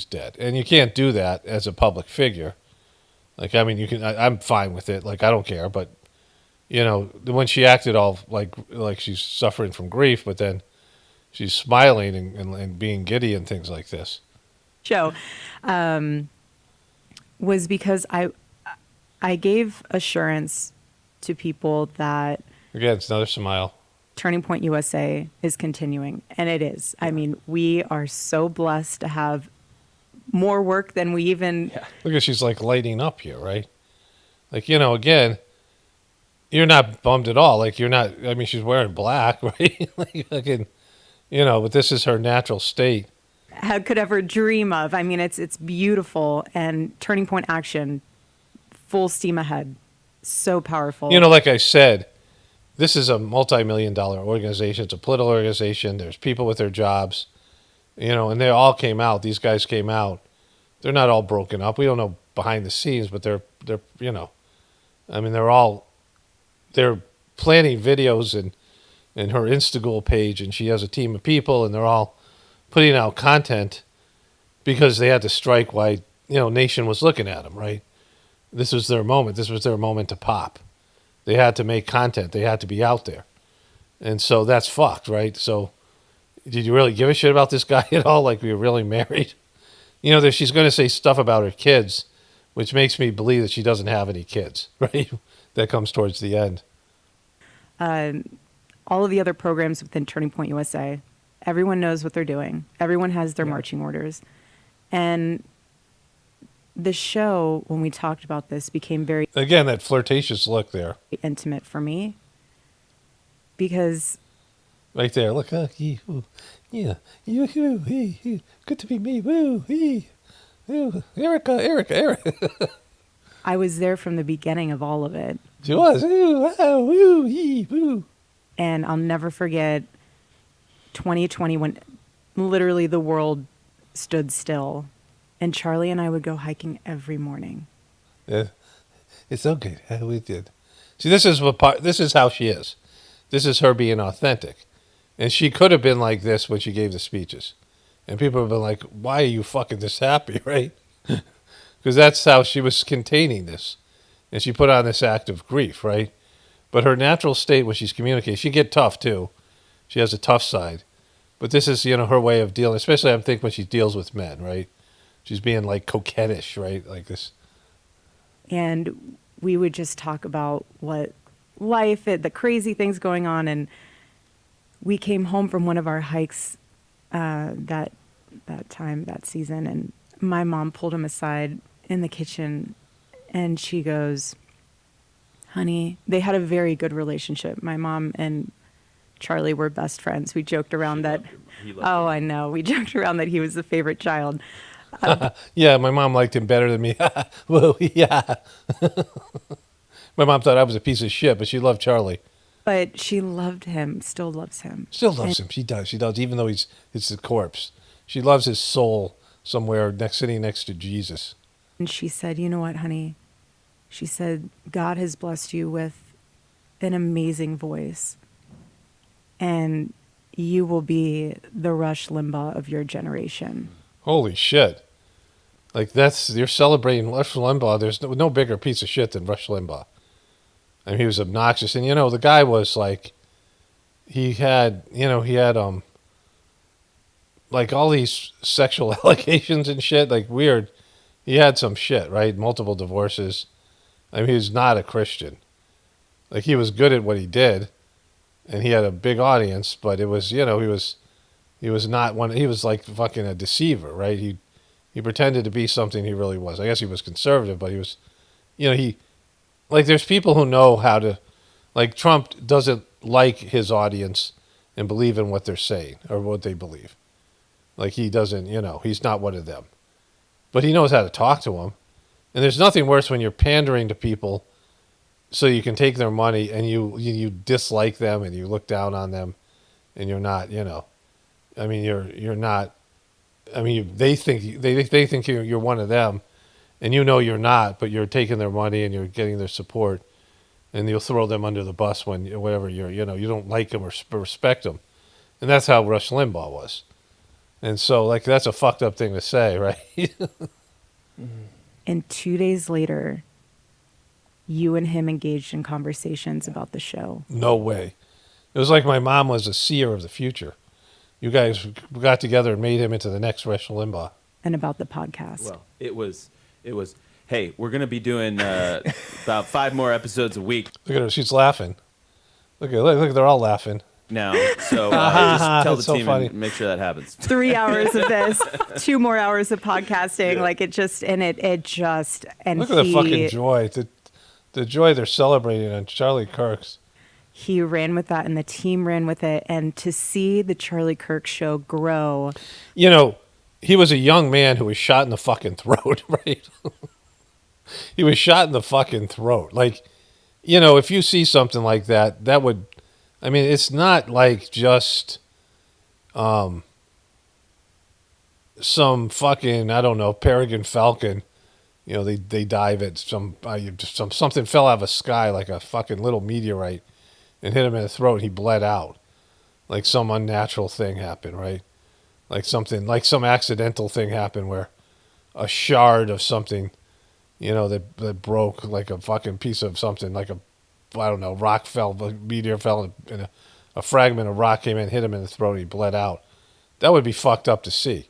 dead. And you can't do that as a public figure. Like, I mean, you can. I'm fine with it. Like, I don't care. But when she acted all like she's suffering from grief, but then she's smiling and being giddy and things like this. Show was because I gave assurance to people that again, it's another smile. Turning Point USA is continuing, and it is. I mean, we are so blessed to have more work than we even. Yeah. Look at she's like lighting up here, right? Like again, you're not bummed at all. Like you're not. I mean, she's wearing black, right? Like again, but this is her natural state. Could ever dream of. I mean, it's beautiful, and Turning Point Action, full steam ahead, so powerful. Like I said, this is a multi-million-dollar organization. It's a political organization. There's people with their jobs, and they all came out. These guys came out. They're not all broken up. We don't know behind the scenes, but they're I mean, they're planning videos in her Instagram page, and she has a team of people, and they're all putting out content because they had to strike while nation was looking at them, right? This was their moment. This was their moment to pop. They had to make content. They had to be out there. And so that's fucked, right? So did you really give a shit about this guy at all? Like we were really married? She's going to say stuff about her kids, which makes me believe that she doesn't have any kids, right? That comes towards the end. All of the other programs within Turning Point USA, everyone knows what they're doing. Everyone has their marching orders. And the show, when we talked about this, became very... Again, that flirtatious look there. ...intimate for me. Because... Right there, look. Yeah. Good to be me. Woo. Erika. I was there from the beginning of all of it. She was. Woo. And I'll never forget 2020 when literally the world stood still. And Charlie and I would go hiking every morning. Yeah, it's okay. We did. See, this is how she is. This is her being authentic. And she could have been like this when she gave the speeches. And people have been like, why are you fucking this happy, right? Because that's how she was containing this. And she put on this act of grief, right? But her natural state when she's communicating, she get tough too. She has a tough side. But this is, her way of dealing, especially I think when she deals with men, right? She's being like coquettish, right? Like this. And we would just talk about what life, the crazy things going on. And we came home from one of our hikes that season, and my mom pulled him aside in the kitchen, and she goes, "Honey," they had a very good relationship. My mom and Charlie were best friends. We joked around that. Oh, I know. We joked around that he was the favorite child. Yeah, my mom liked him better than me. Well, yeah. My mom thought I was a piece of shit, but she loved Charlie. But she loved him, still loves him. Still loves him. She does. She does, even though it's a corpse. She loves his soul somewhere sitting next to Jesus. And she said, "You know what, honey?" She said, "God has blessed you with an amazing voice, and you will be the Rush Limbaugh of your generation." Holy shit. Like, you're celebrating Rush Limbaugh. There's no bigger piece of shit than Rush Limbaugh. I mean, he was obnoxious. And, the guy was like, he had like all these sexual allegations and shit, like weird. He had some shit, right? Multiple divorces. I mean, he was not a Christian. Like, he was good at what he did, and he had a big audience, but it was, he was not one. He was like fucking a deceiver, right? He pretended to be something he really was. I guess he was conservative, but he was, like, there's people who know how to, like, Trump doesn't like his audience and believe in what they're saying or what they believe. Like, he doesn't, he's not one of them. But he knows how to talk to them. And there's nothing worse when you're pandering to people so you can take their money and you dislike them and you look down on them and you're not, I mean, you're not, I mean, they think you're one of them and you're not, but you're taking their money and you're getting their support and you'll throw them under the bus when, whatever, you don't like them or respect them. And that's how Rush Limbaugh was. And so, like, that's a fucked up thing to say, right? And 2 days later, you and him engaged in conversations about the show. No way. It was like my mom was a seer of the future. You guys got together and made him into the next Rush Limbaugh. And about the podcast. Well, it was, hey, we're going to be doing about 5 more episodes a week. Look at her. She's laughing. Look, they're all laughing. Now, so just tell the so team funny. and make sure that happens. 3 hours of this, 2 more hours of podcasting. Yeah. Like, it just, and look at the fucking joy. The joy they're celebrating on Charlie Kirk's. He ran with that and the team ran with it. And to see the Charlie Kirk show grow. He was a young man who was shot in the fucking throat, right? He was shot in the fucking throat. Like, if you see something like that, that would, I mean, it's not like just some fucking, I don't know, peregrine falcon. They dive at something fell out of the sky like a fucking little meteorite and hit him in the throat and he bled out. Like some unnatural thing happened, right? Like some accidental thing happened where a shard of something, that broke, like a fucking piece of something, like rock fell, a meteor fell, and a fragment of rock came in, hit him in the throat, and he bled out. That would be fucked up to see.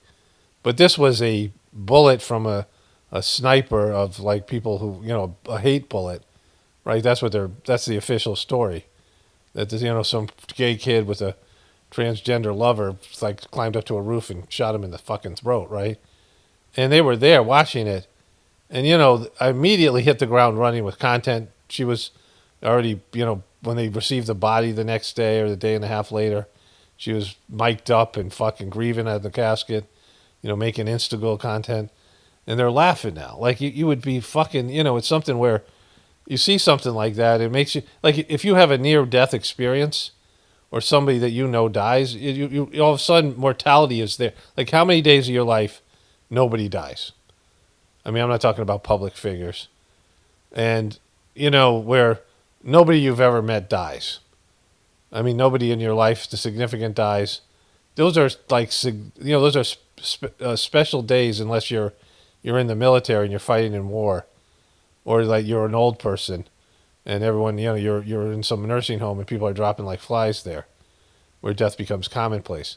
But this was a bullet from a sniper of, like, people who, a hate bullet, right? That's the official story. That, some gay kid with a transgender lover, like, climbed up to a roof and shot him in the fucking throat, right? And they were there watching it. And, I immediately hit the ground running with content. She was already, when they received the body the next day or the day and a half later, she was mic'd up and fucking grieving at the casket, making Instagram content. And they're laughing now. Like, you would be fucking, it's something where you see something like that, it makes you, like, if you have a near-death experience or somebody that dies, you all of a sudden mortality is there. Like, how many days of your life nobody dies? I mean, I'm not talking about public figures. And, where nobody you've ever met dies. I mean, nobody in your life, the significant, dies. Those are like, those are special days unless you're in the military and you're fighting in war, or like you're an old person, and everyone, you're in some nursing home and people are dropping like flies there, where death becomes commonplace.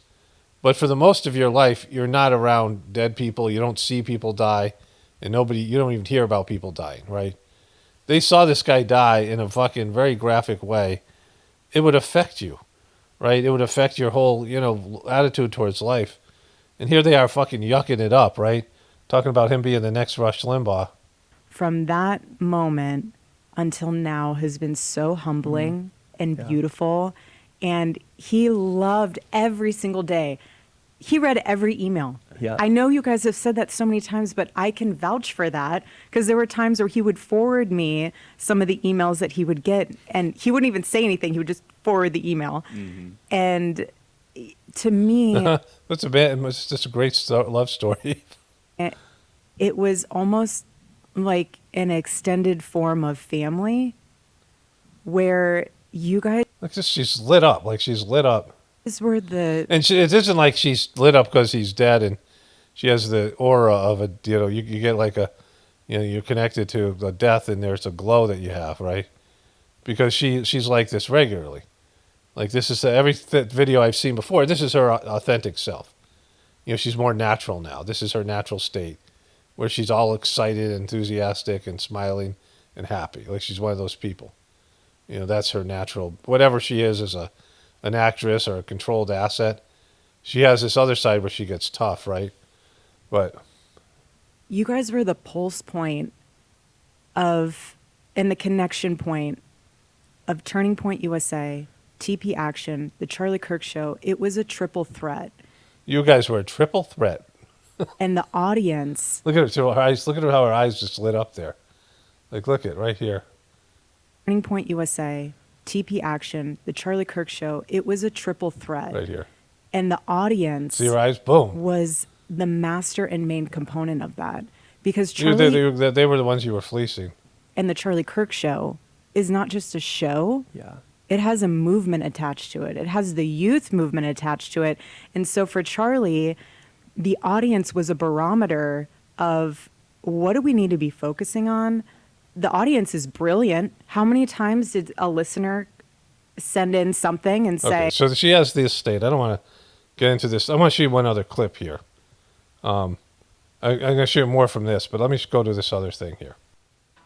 But for the most of your life, you're not around dead people. You don't see people die, and you don't even hear about people dying, right? They saw this guy die in a fucking very graphic way. It would affect you, right? It would affect your whole, attitude towards life. And here they are fucking yucking it up, right? Talking about him being the next Rush Limbaugh. From that moment until now has been so humbling and beautiful. And he loved every single day. He read every email. Yeah. I know you guys have said that so many times, but I can vouch for that because there were times where he would forward me some of the emails that he would get, and he wouldn't even say anything. He would just forward the email. And to me, It's just a great love story. it was almost like an extended form of family where you guys She's lit up. Like she's lit up. were the And it isn't like she's lit up because he's dead and she has the aura of a, you get like a, you're connected to the death and there's a glow that you have, right? Because she's like this regularly. Like this is every video I've seen before. This is her authentic self. She's more natural now. This is her natural state where she's all excited, enthusiastic, and smiling and happy. Like she's one of those people. That's her natural, whatever she is as an actress or a controlled asset. She has this other side where she gets tough, right? But you guys were the pulse point of and the connection point of Turning Point USA, TP Action, the Charlie Kirk Show. It was a triple threat. you guys were a triple threat. And the audience, Look at her eyes. Look at how her eyes just lit up there. Like, look at right here. Turning Point USA, TP Action, the Charlie Kirk Show, it was a triple threat. Right here. And the audience See her eyes? Boom. was the master and main component of that. Because They Charlie were the ones you were fleecing. and the Charlie Kirk Show is not just a show. Yeah. It has a movement attached to it. It has the youth movement attached to it. And so for Charlie, the audience was a barometer of what do we need to be focusing on? The audience is brilliant. How many times did a listener send in something and say, Okay, so she has the estate. I don't want to get into this. I want to show you one other clip here. I'm going to show you more from this, but let me go to this other thing here.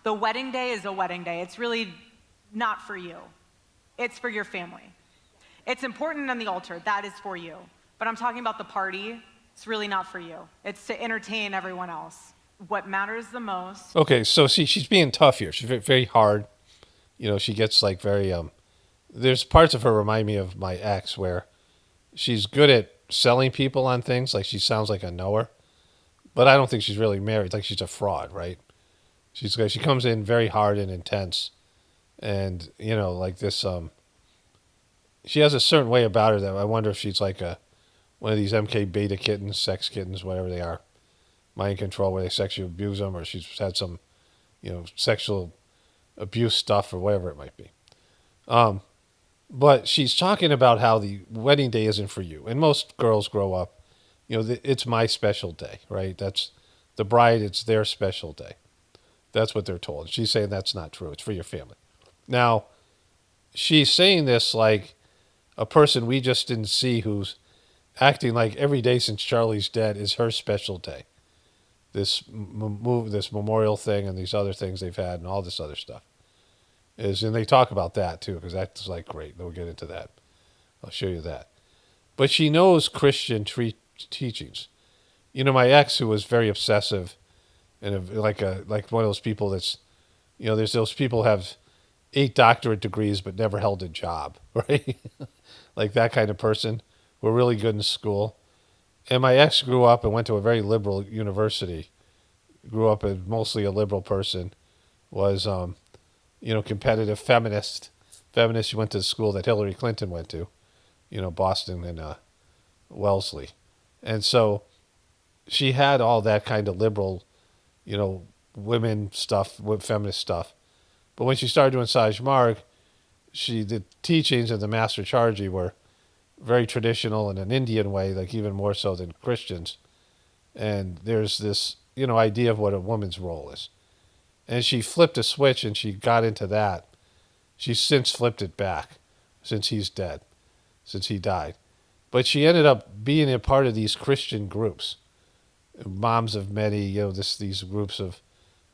The wedding day is a wedding day. It's really not for you. It's for your family. It's important on the altar. That is for you. But I'm talking about the party. It's really not for you. It's to entertain everyone else. What matters the most. Okay, so see, she's being tough here. She's very hard. She gets like very, there's parts of her remind me of my ex where she's good at selling people on things. Like she sounds like a knower, but I don't think she's really married. Like she's a fraud, right? She comes in very hard and intense. And, like this, she has a certain way about her that I wonder if she's like one of these MK beta kittens, sex kittens, whatever they are, mind control where they sexually abuse them, or she's had some, sexual abuse stuff or whatever it might be. But she's talking about how the wedding day isn't for you. And most girls grow up, it's my special day, right? That's the bride, it's their special day. That's what they're told. She's saying that's not true. It's for your family. Now, she's saying this like a person we just didn't see who's acting like every day since Charlie's dead is her special day. This this memorial thing and these other things they've had and all this other stuff. And they talk about that too, because that's like great. We'll get into that. I'll show you that. But she knows Christian teachings. My ex, who was very obsessive and like one of those people that's, there's those people who have 8 doctorate degrees but never held a job, right? Like that kind of person. Were really good in school. And my ex grew up and went to a very liberal university. Grew up as mostly a liberal person. Was, competitive feminist. She went to the school that Hillary Clinton went to. Boston and Wellesley. And so she had all that kind of liberal, women stuff, feminist stuff. But when she started doing Sage Marg, the teachings of the Master Charji were very traditional in an Indian way, like even more so than Christians. And there's this, idea of what a woman's role is. And she flipped a switch and she got into that. She's since flipped it back since he's dead, since he died. But she ended up being a part of these Christian groups, moms of many, these groups of,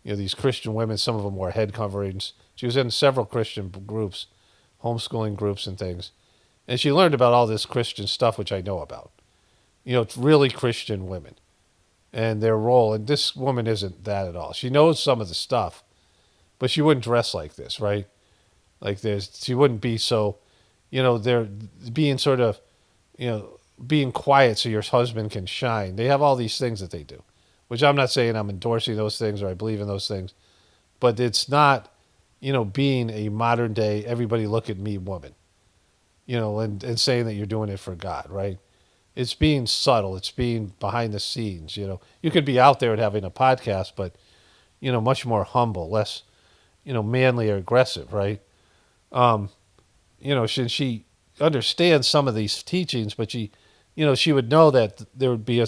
these Christian women. Some of them wore head coverings. She was in several Christian groups, homeschooling groups and things. And she learned about all this Christian stuff, which I know about. It's really Christian women and their role. And this woman isn't that at all. She knows some of the stuff, but she wouldn't dress like this, right? Like she wouldn't be so, they're being sort of, being quiet so your husband can shine. They have all these things that they do, which I'm not saying I'm endorsing those things or I believe in those things, but it's not, being a modern day, everybody look at me woman, and saying that you're doing it for God, right? It's being subtle. It's being behind the scenes, You could be out there and having a podcast, but, much more humble, less, manly or aggressive, right? She understands some of these teachings, but she would know that there would be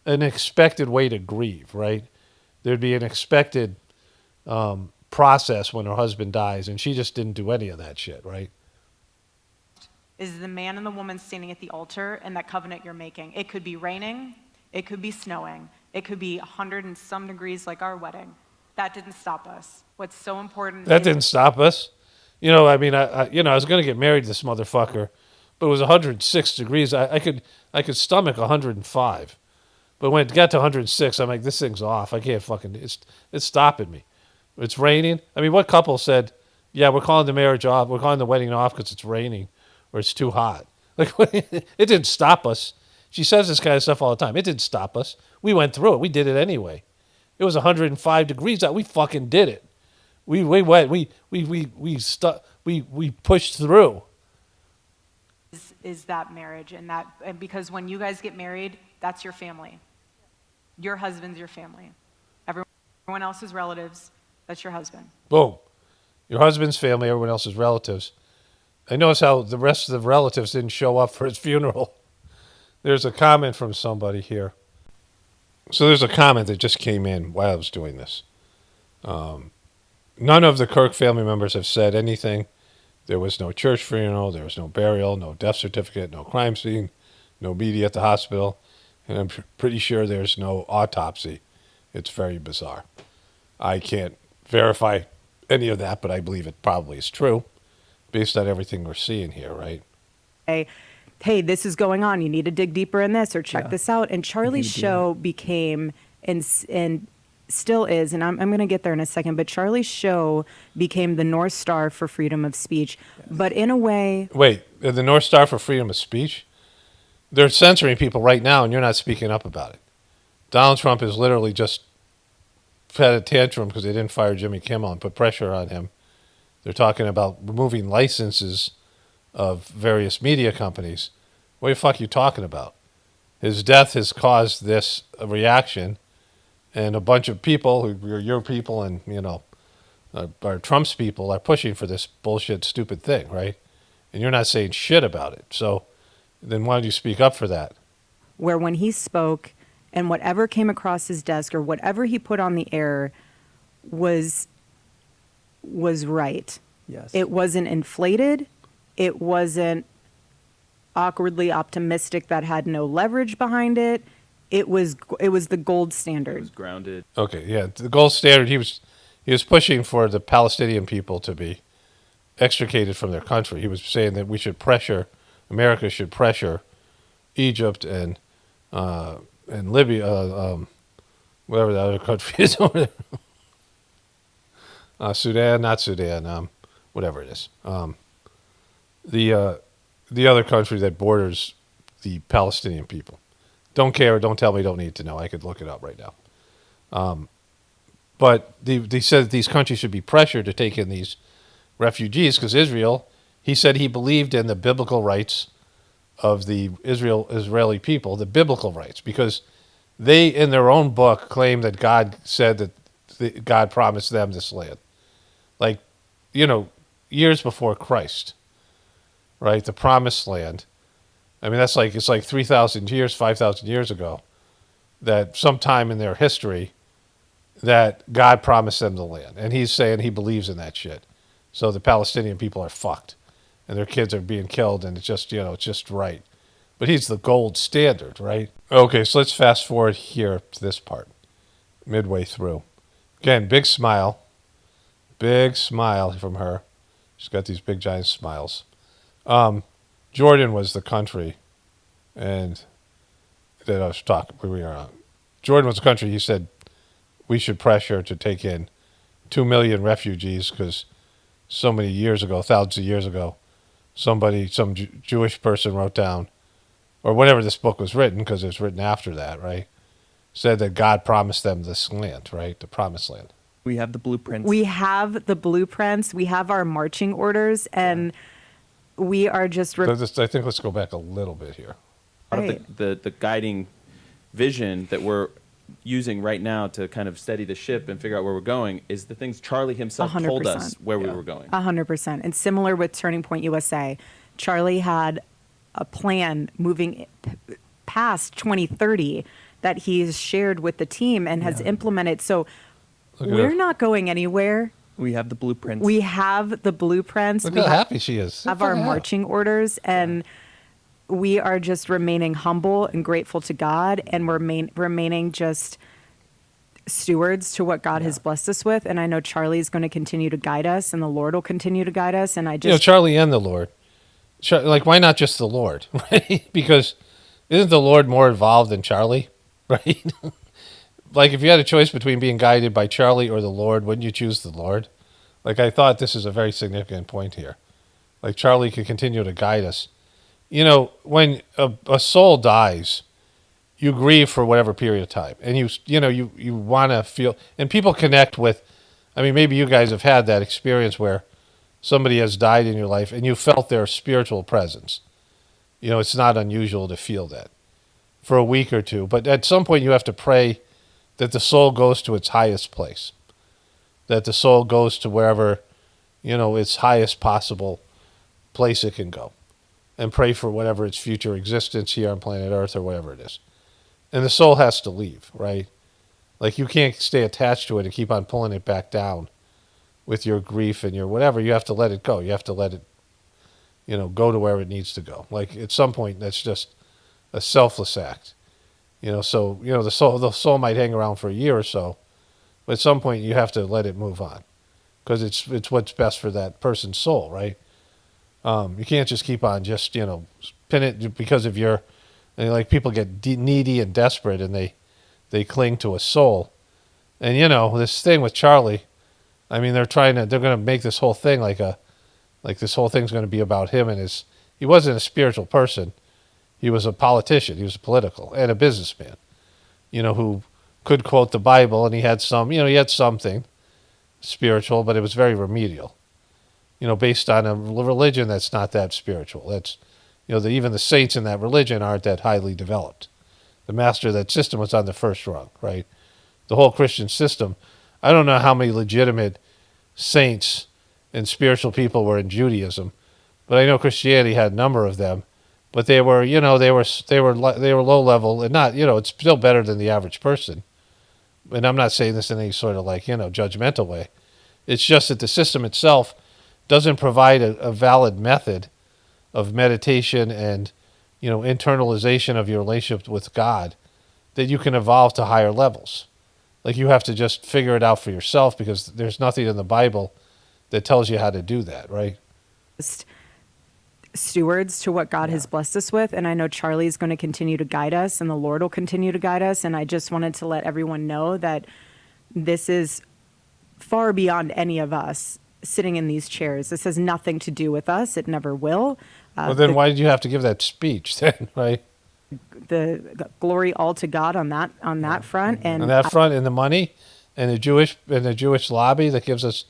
an expected way to grieve, right? There'd be an expected process when her husband dies, and she just didn't do any of that shit, right? Is the man and the woman standing at the altar and that covenant you're making. It could be raining, it could be snowing, it could be 100 and some degrees like our wedding. That didn't stop us. What's so important That didn't stop us. I was going to get married to this motherfucker, but it was 106 degrees. I could stomach 105. But when it got to 106, I'm like, this thing's off. I can't fucking, it's stopping me. It's raining. I mean, what couple said, yeah, we're calling the marriage off, we're calling the wedding off because it's raining or it's too hot. Like, it didn't stop us. She says this kind of stuff all the time. It didn't stop us. We went through it. We did it anyway. It was 105 degrees out. We fucking did it. We went. We pushed through. is that marriage and because when you guys get married, that's your family. Your husband's your family. Everyone else's relatives, that's your husband. Boom. Your husband's family, everyone else's relatives. I notice how the rest of the relatives didn't show up for his funeral. There's a comment from somebody here. So there's a comment that just came in while I was doing this. None of the Kirk family members have said anything. There was no church funeral. There was no burial, no death certificate, no crime scene, no media at the hospital. And I'm pretty sure there's no autopsy. It's very bizarre. I can't verify any of that, but I believe it probably is true based on everything we're seeing here, right? Hey, this is going on. You need to dig deeper in this or check this out. And Charlie's show became and still is, and I'm going to get there in a second, but Charlie's show became the North Star for freedom of speech. Yes. But in a way... Wait, the North Star for freedom of speech? They're censoring people right now, and you're not speaking up about it. Donald Trump has literally just had a tantrum because they didn't fire Jimmy Kimmel and put pressure on him. They're talking about removing licenses of various media companies. What the fuck are you talking about? His death has caused this reaction, and a bunch of people, who are your people and, are Trump's people, are pushing for this bullshit, stupid thing, right? And you're not saying shit about it. So then why don't you speak up for that? Where when he spoke and whatever came across his desk or whatever he put on the air was right. Yes. It wasn't inflated. It wasn't awkwardly optimistic that had no leverage behind it. It was the gold standard. It was grounded. Okay, yeah, the gold standard. He was pushing for the Palestinian people to be extricated from their country. He was saying that America should pressure Egypt and Libya, whatever the other country is over there. Sudan, not Sudan, whatever it is. The other country that borders the Palestinian people. Don't care, don't tell me, don't need to know. I could look it up right now. But they said that these countries should be pressured to take in these refugees because Israel, he said he believed in the biblical rights of the Israeli people, the biblical rights, because they, in their own book, claim that God said that God promised them this land. Like, years before Christ, right? The promised land. I mean, it's like 3,000 years, 5,000 years ago, that sometime in their history that God promised them the land. And he's saying he believes in that shit. So the Palestinian people are fucked. and their kids are being killed, and it's just, it's just right. But he's the gold standard, right? Okay, so let's fast forward here to this part, midway through. Again, big smile from her. She's got these big giant smiles. Jordan was the country, and that I was talking. Jordan was the country. He said we should pressure to take in 2 million refugees because so many years ago, thousands of years ago, some Jewish person wrote down, or whenever this book was written, because it was written after that, right? Said that God promised them this land, right? The promised land. We have the blueprints. We have the blueprints. We have our marching orders, and we are just. I think let's go back a little bit here. Right. The guiding vision that we're using right now to kind of steady the ship and figure out where we're going is the things Charlie himself told us 100%. where we were going. 100%. And similar with Turning Point USA, Charlie had a plan moving past 2030 that he's shared with the team and has implemented. So we're not going anywhere. We have the blueprints. We have the blueprints. Look we how happy she is. have our marching orders, and we are just remaining humble and grateful to God, and we're remaining just stewards to what God has blessed us with. And I know Charlie's going to continue to guide us, and the Lord will continue to guide us. And I just, Charlie and the Lord. Like, why not just the Lord, right? Because isn't the Lord more involved than Charlie, right? Like, if you had a choice between being guided by Charlie or the Lord, wouldn't you choose the Lord? Like, I thought this is a very significant point here. Like, Charlie could continue to guide us. When a soul dies, you grieve for whatever period of time, and you want to feel, and people connect with. I mean, maybe you guys have had that experience where somebody has died in your life, and you felt their spiritual presence. It's not unusual to feel that for a week or two, but at some point you have to pray that the soul goes to its highest place, that the soul goes to wherever, its highest possible place it can go, and pray for whatever its future existence here on planet Earth or whatever it is. And the soul has to leave, right? Like, you can't stay attached to it and keep on pulling it back down with your grief and your whatever. You have to let it go. You have to let it, go to where it needs to go. Like, at some point, that's just a selfless act. So, the soul might hang around for a year or so, but at some point you have to let it move on because it's what's best for that person's soul, right? You can't just keep on just, pin it because of like, people get needy and desperate and they cling to a soul. And, this thing with Charlie, I mean, they're going to make this whole thing like this whole thing's going to be about him and he wasn't a spiritual person. He was a politician. He was political and a businessman, who could quote the Bible, and he had something spiritual, but it was very remedial, based on a religion that's not that spiritual. That's, even the saints in that religion aren't that highly developed. The master of that system was on the first rung, right? The whole Christian system. I don't know how many legitimate saints and spiritual people were in Judaism, but I know Christianity had a number of them. But they were, they were low level, and not, it's still better than the average person. And I'm not saying this in any sort of judgmental way. It's just that the system itself doesn't provide a valid method of meditation and, internalization of your relationship with God that you can evolve to higher levels. Like, you have to just figure it out for yourself because there's nothing in the Bible that tells you how to do that, right? Stewards to what God has blessed us with. And I know Charlie's going to continue to guide us, and the Lord will continue to guide us. And I just wanted to let everyone know that this is far beyond any of us sitting in these chairs. This has nothing to do with us. It never will. Well, then why did you have to give that speech then, right? The glory all to God on that front. And on that front, and the money, and the Jewish lobby that gives us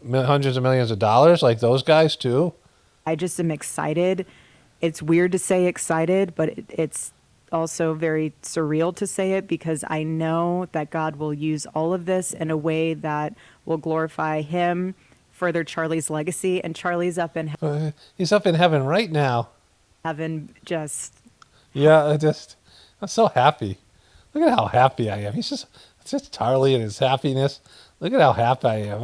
hundreds of millions of dollars, like those guys too. I just am excited. It's weird to say excited, but it's also very surreal to say it because I know that God will use all of this in a way that will glorify Him, further Charlie's legacy, and Charlie's up in heaven. He's up in heaven right now. Just. Yeah, I'm so happy. Look at how happy I am. It's just Charlie and his happiness. Look at how happy I am.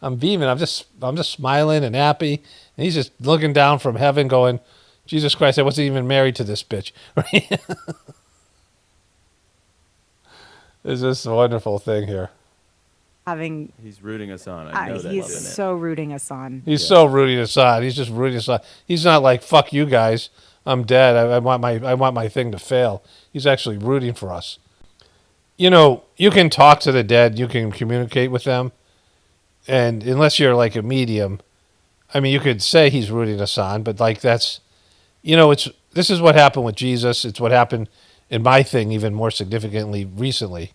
I'm beaming. I'm just smiling and happy. And he's just looking down from heaven going, Jesus Christ, I wasn't even married to this bitch. Right? It's just a wonderful thing here. He's rooting us on. I know that. He's so rooting us on. He's so rooting us on. He's just rooting us on. He's not like, fuck you guys. I'm dead. I want my thing to fail. He's actually rooting for us. You know, you can talk to the dead. You can communicate with them. And unless you're like a medium, I mean, you could say he's rooting us on, but like that's, this is what happened with Jesus. It's what happened in my thing even more significantly recently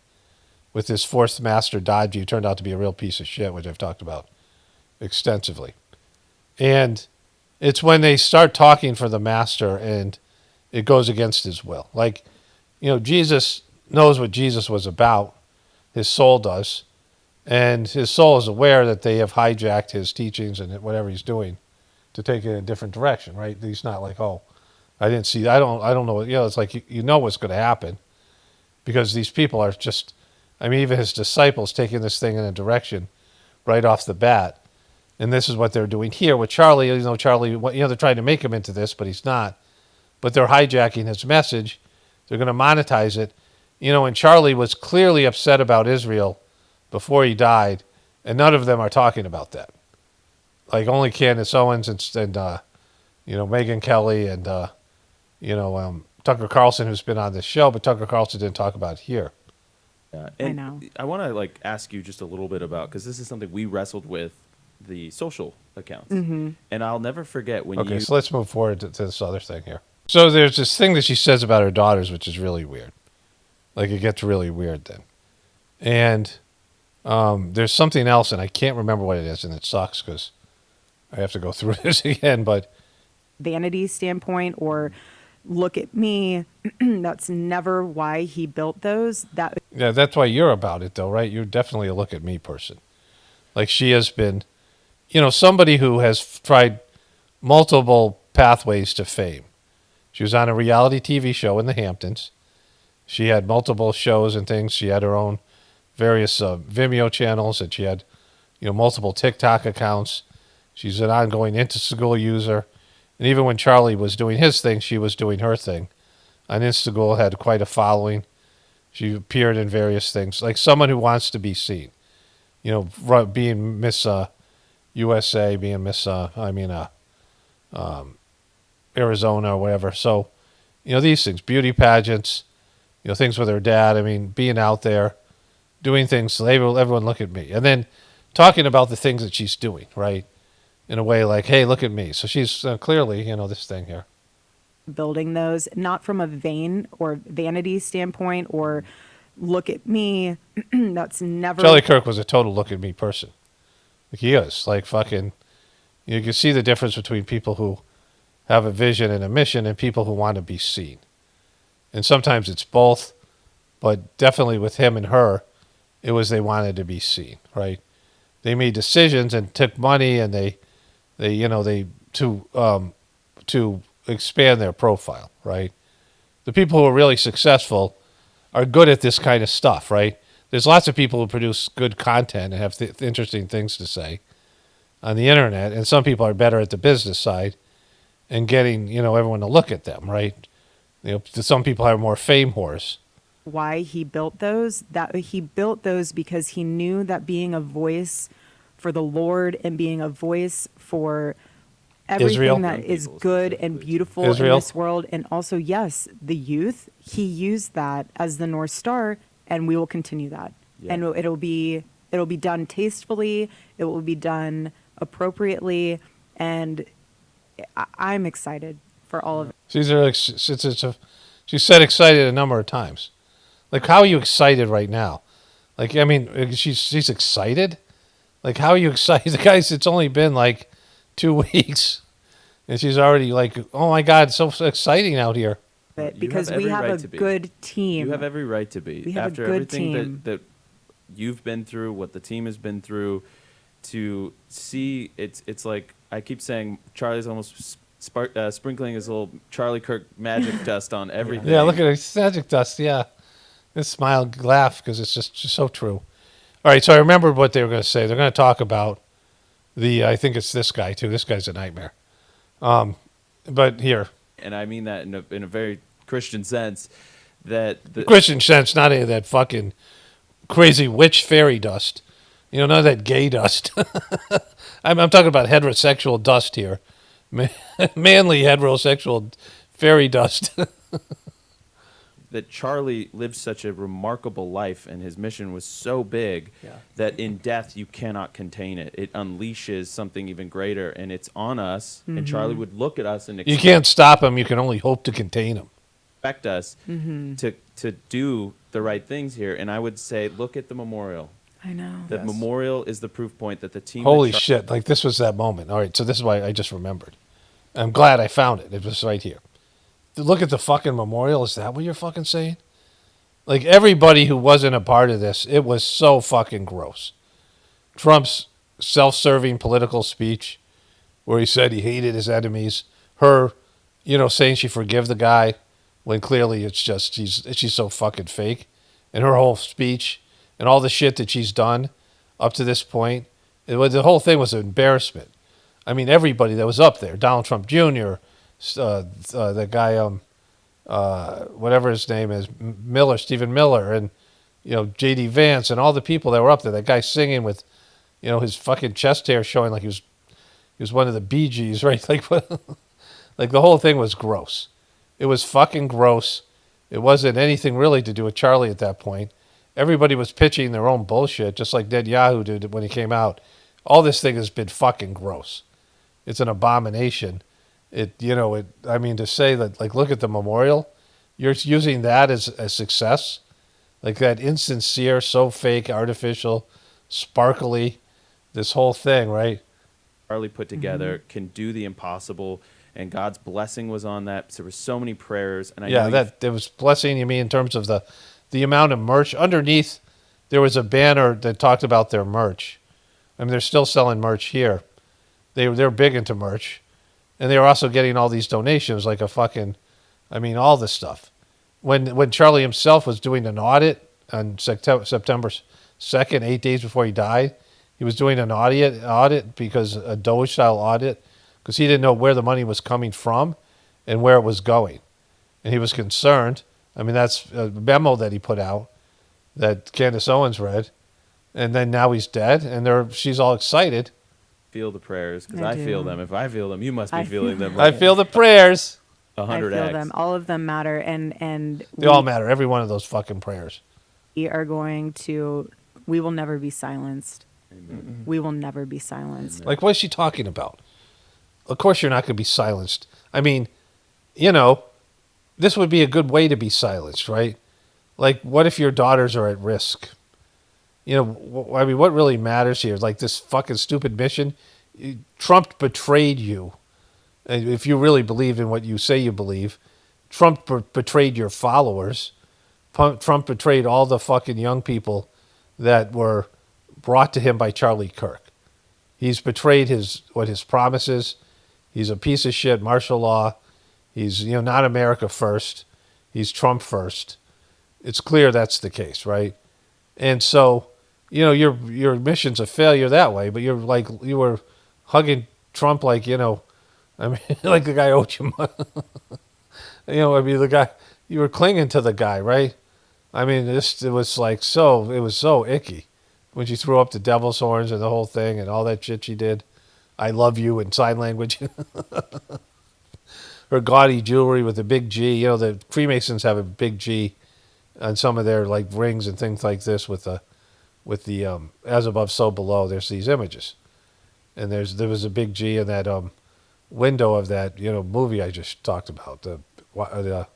with this fourth master Dodgy, who turned out to be a real piece of shit, which I've talked about extensively. And it's when they start talking for the master and it goes against his will. Like, Jesus knows what Jesus was about. His soul does. And his soul is aware that they have hijacked his teachings and whatever he's doing to take it in a different direction, right? He's not like, oh, I didn't see, I don't know. It's like, you know what's going to happen because these people are just, even his disciples taking this thing in a direction right off the bat. And this is what they're doing here with Charlie. Charlie, they're trying to make him into this, but he's not. But they're hijacking his message. They're going to monetize it. And Charlie was clearly upset about Israel before he died, and none of them are talking about that. Like only Candace Owens and Megyn Kelly and Tucker Carlson, who's been on this show, but Tucker Carlson didn't talk about it here. Yeah, I know. I want to ask you just a little bit about, because this is something we wrestled with the social accounts, and I'll never forget when Okay, so let's move forward to this other thing here. So there's this thing that she says about her daughters, which is really weird. Like it gets really weird then, and there's something else, and I can't remember what it is, and it sucks because I have to go through this again. But vanity standpoint or look at me, that's never why he built those. Yeah, that's why you're about it, though, right? You're definitely a look at me person. Like she has been, somebody who has tried multiple pathways to fame. She was on a reality TV show in the Hamptons. She had multiple shows and things. She had her own various Vimeo channels, and she had, multiple TikTok accounts. She's an ongoing Instagram user. And even when Charlie was doing his thing, she was doing her thing. On Instagram, had quite a following. She appeared in various things, like someone who wants to be seen. Being Miss USA, being Miss, Arizona or whatever. So, these things, beauty pageants, things with her dad. Being out there, doing things, so everyone look at me. And then talking about the things that she's doing, right? In a way like, hey, look at me. So she's clearly, this thing here. Building those, not from a vain or vanity standpoint or look at me. That's never. Charlie Kirk was a total look at me person. Like he is. Like fucking, you can see the difference between people who have a vision and a mission and people who want to be seen. And sometimes it's both, but definitely with him and her, it was they wanted to be seen, right? They made decisions and took money and they to expand their profile, right? The people who are really successful are good at this kind of stuff, right? There's lots of people who produce good content and have interesting things to say on the internet, and some people are better at the business side and getting, everyone to look at them, right? Some people are more fame whores. Why he built those, that he built those because he knew that being a voice for the Lord and being a voice for everything Israel. that is good and beautiful Israel. in this world, and also, yes, the youth, he used that as the North Star, and we will continue that. Yeah. And it'll be done tastefully, it will be done appropriately, and I'm excited for all of it. She said excited a number of times. Like, how are you excited right now? Like, she's excited. Like, how are you excited? Guys, it's only been like 2 weeks, and she's already like, oh my God, it's so exciting out here. Because we have a good team. You have every right to be. We have After a good everything team. that you've been through, what the team has been through, to see it's like I keep saying, Charlie's almost sprinkling his little Charlie Kirk magic dust on everything. Yeah, look at her magic dust. Yeah, this smile, laugh because it's just so true. All right, so I remembered what they were going to say. They're going to talk about I think it's this guy too. This guy's a nightmare. But here, and I mean that in a very Christian sense, that the Christian sense, not any of that fucking crazy witch fairy dust. None of that gay dust. I'm talking about heterosexual dust here. Manly heterosexual fairy dust. that Charlie lived such a remarkable life, and his mission was so big that in death you cannot contain it. It unleashes something even greater, and it's on us. And Charlie would look at us and You can't stop him. You can only hope to contain him. expect us to do the right things here. And I would say, look at the memorial. I know. The memorial is the proof point that the team. Holy shit. Like, this was that moment. All right, so this is why I just remembered. I'm glad I found it. It was right here. Look at the fucking memorial. Is that what you're fucking saying? Like, everybody who wasn't a part of this, it was so fucking gross. Trump's self-serving political speech where he said he hated his enemies. Her, saying she forgive the guy when clearly it's just she's so fucking fake. And her whole speech and all the shit that she's done up to this point, the whole thing was an embarrassment. I mean, everybody that was up there, Donald Trump Jr., the guy, whatever his name is, Miller, Stephen Miller, and, J.D. Vance, and all the people that were up there. That guy singing with, his fucking chest hair showing like he was one of the Bee Gees, right? Like, like the whole thing was gross. It was fucking gross. It wasn't anything really to do with Charlie at that point. Everybody was pitching their own bullshit, just like Netanyahu did when he came out. All this thing has been fucking gross. It's an abomination. I mean, to say that, like, look at the memorial, you're using that as a success, like that insincere, so fake, artificial, sparkly, this whole thing, right? Charlie put together can do the impossible, and God's blessing was on that. So there were so many prayers, and I know that there was blessing. You mean in terms of the amount of merch underneath? There was a banner that talked about their merch. I mean, they're still selling merch here. They're big into merch. And they were also getting all these donations, like all this stuff. When Charlie himself was doing an audit on September 2nd, 8 days before he died, he was doing an audit because a Doge-style audit, because he didn't know where the money was coming from and where it was going. And he was concerned. I mean, that's a memo that he put out that Candace Owens read. And then now he's dead, and she's all excited. Feel the prayers, because I I feel do. them. If I feel them, you must be feeling them. I feel the prayers. I 100x. feel them. All of them matter, and They all matter. Every one of those fucking prayers. we are going to. We will never be silenced. We will never be silenced. Like, what is she talking about? Of course you're not going to be silenced. I mean, this would be a good way to be silenced, right? Like, what if your daughters are at risk? What really matters here? Like, this fucking stupid mission. Trump betrayed you. And if you really believe in what you say you believe, Trump betrayed your followers. Trump betrayed all the fucking young people that were brought to him by Charlie Kirk. He's betrayed his promises. He's a piece of shit martial law. He's, not America first. He's Trump first. It's clear that's the case, right? And so, your mission's a failure that way, but you were hugging Trump like, like the guy owed you money. The guy, you were clinging to the guy, right? I mean, it was so icky when she threw up the devil's horns and the whole thing and all that shit she did. I love you in sign language. Her gaudy jewelry with a big G. The Freemasons have a big G on some of their like rings and things like this with the as above, so below. There's these images, and there was a big G in that window of that movie I just talked about, the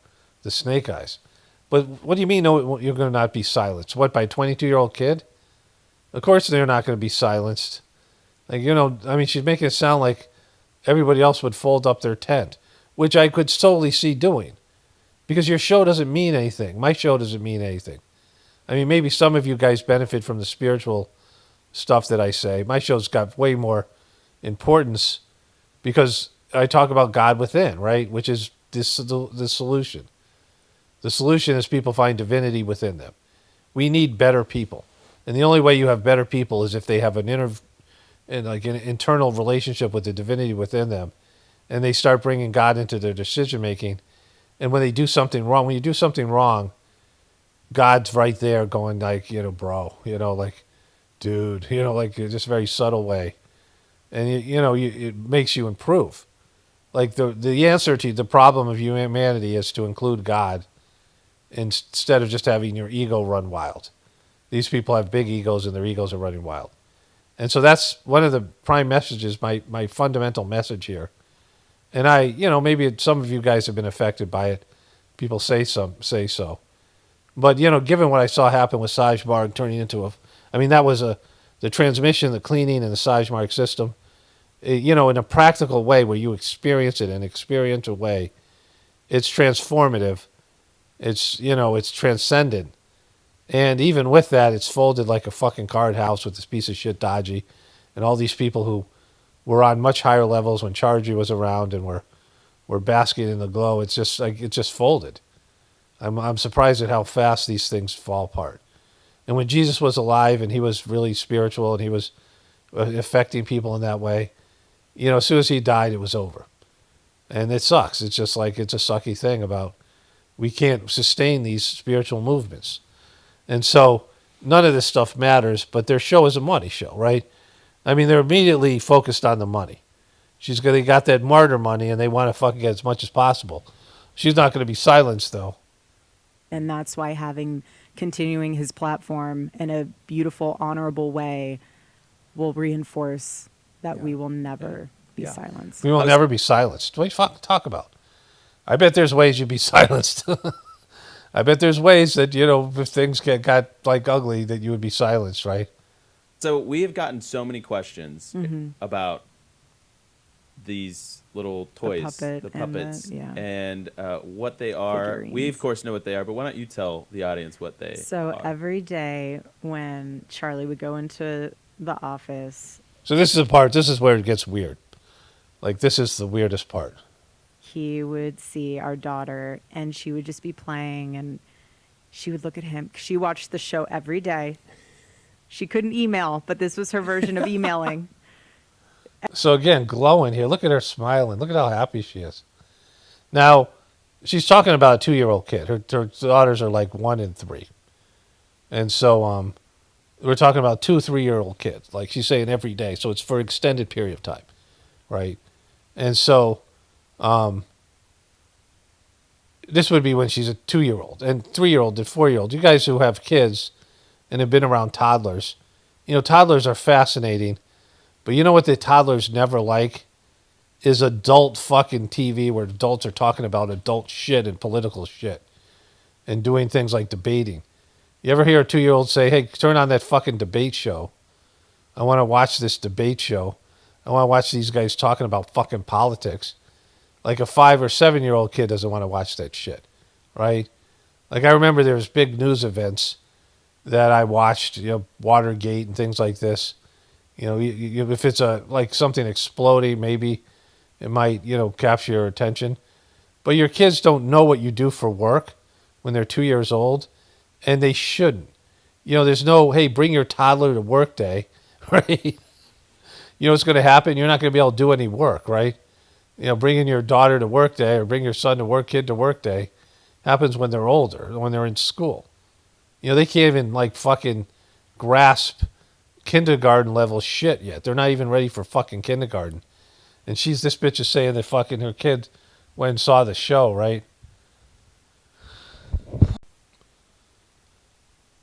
Snake Eyes. But what do you mean? No, you're going to not be silenced? What, by a 22-year-old kid? Of course they're not going to be silenced. Like, she's making it sound like everybody else would fold up their tent, which I could totally see doing, because your show doesn't mean anything. My show doesn't mean anything. I mean, maybe some of you guys benefit from the spiritual stuff that I say. My show's got way more importance because I talk about God within, right? Which is the solution. The solution is people find divinity within them. We need better people. And the only way you have better people is if they have an internal relationship with the divinity within them. and they start bringing God into their decision making. And when they do something wrong, when you do something wrong, God's right there going like, bro, like, dude, like just very subtle way. And, it makes you improve. Like the answer to the problem of humanity is to include God instead of just having your ego run wild. These people have big egos and their egos are running wild. And so that's one of the prime messages, my fundamental message here. And maybe some of you guys have been affected by it. People say so. But, given what I saw happen with Sagemark turning into that was the transmission, the cleaning, and the Sagemark system, in a practical way where you experience it in an experiential way, it's transformative. It's transcendent. And even with that, it's folded like a fucking card house with this piece of shit Dodgy and all these people who were on much higher levels when Chargy was around and were basking in the glow. It's just like, it just folded. I'm surprised at how fast these things fall apart. And when Jesus was alive and he was really spiritual and he was affecting people in that way, as soon as he died, it was over. And it sucks. It's just like, it's a sucky thing about we can't sustain these spiritual movements. And so none of this stuff matters, but their show is a money show, right? They're immediately focused on the money. They got that martyr money and they want to fucking get as much as possible. She's not going to be silenced though. And that's why continuing his platform in a beautiful, honorable way will reinforce that we will never be silenced. We will never be silenced. What do you fucking talk about? I bet there's ways you'd be silenced. I bet there's ways that, if things got like ugly, that you would be silenced, right? So we have gotten so many questions about these little toys, the puppets, and what they are. Figurines. We, of course, know what they are, but why don't you tell the audience what they are? Every day when Charlie would go into the office. So this is where it gets weird. Like, this is the weirdest part. He would see our daughter, and she would just be playing, and she would look at him. She watched the show every day. She couldn't email, but this was her version of emailing. So again, glowing here. Look at her smiling. Look at how happy she is. Now, she's talking about a 2-year-old kid. Her daughters are like 1 and 3. And so we're talking about 2, 3-year-old kids. Like she's saying every day. So it's for an extended period of time, right? And so this would be when she's a 2-year-old and 3-year-old and 4-year-old. You guys who have kids and have been around toddlers, toddlers are fascinating. But you know what the toddlers never like? Is adult fucking TV where adults are talking about adult shit and political shit and doing things like debating. You ever hear a 2-year-old say, hey, turn on that fucking debate show. I want to watch this debate show. I want to watch these guys talking about fucking politics. Like a 5 or 7-year-old kid doesn't want to watch that shit, right? Like I remember there was big news events that I watched, Watergate and things like this. If it's like something exploding, maybe it might, capture your attention. But your kids don't know what you do for work when they're 2 years old, and they shouldn't. There's no, hey, bring your toddler to work day, right? What's going to happen? You're not going to be able to do any work, right? Bringing your daughter to work day or bring your son to work, kid to work day happens when they're older, when they're in school. They can't even like fucking grasp kindergarten level shit yet. They're not even ready for fucking kindergarten. And this bitch is saying that fucking her kid went and saw the show, right?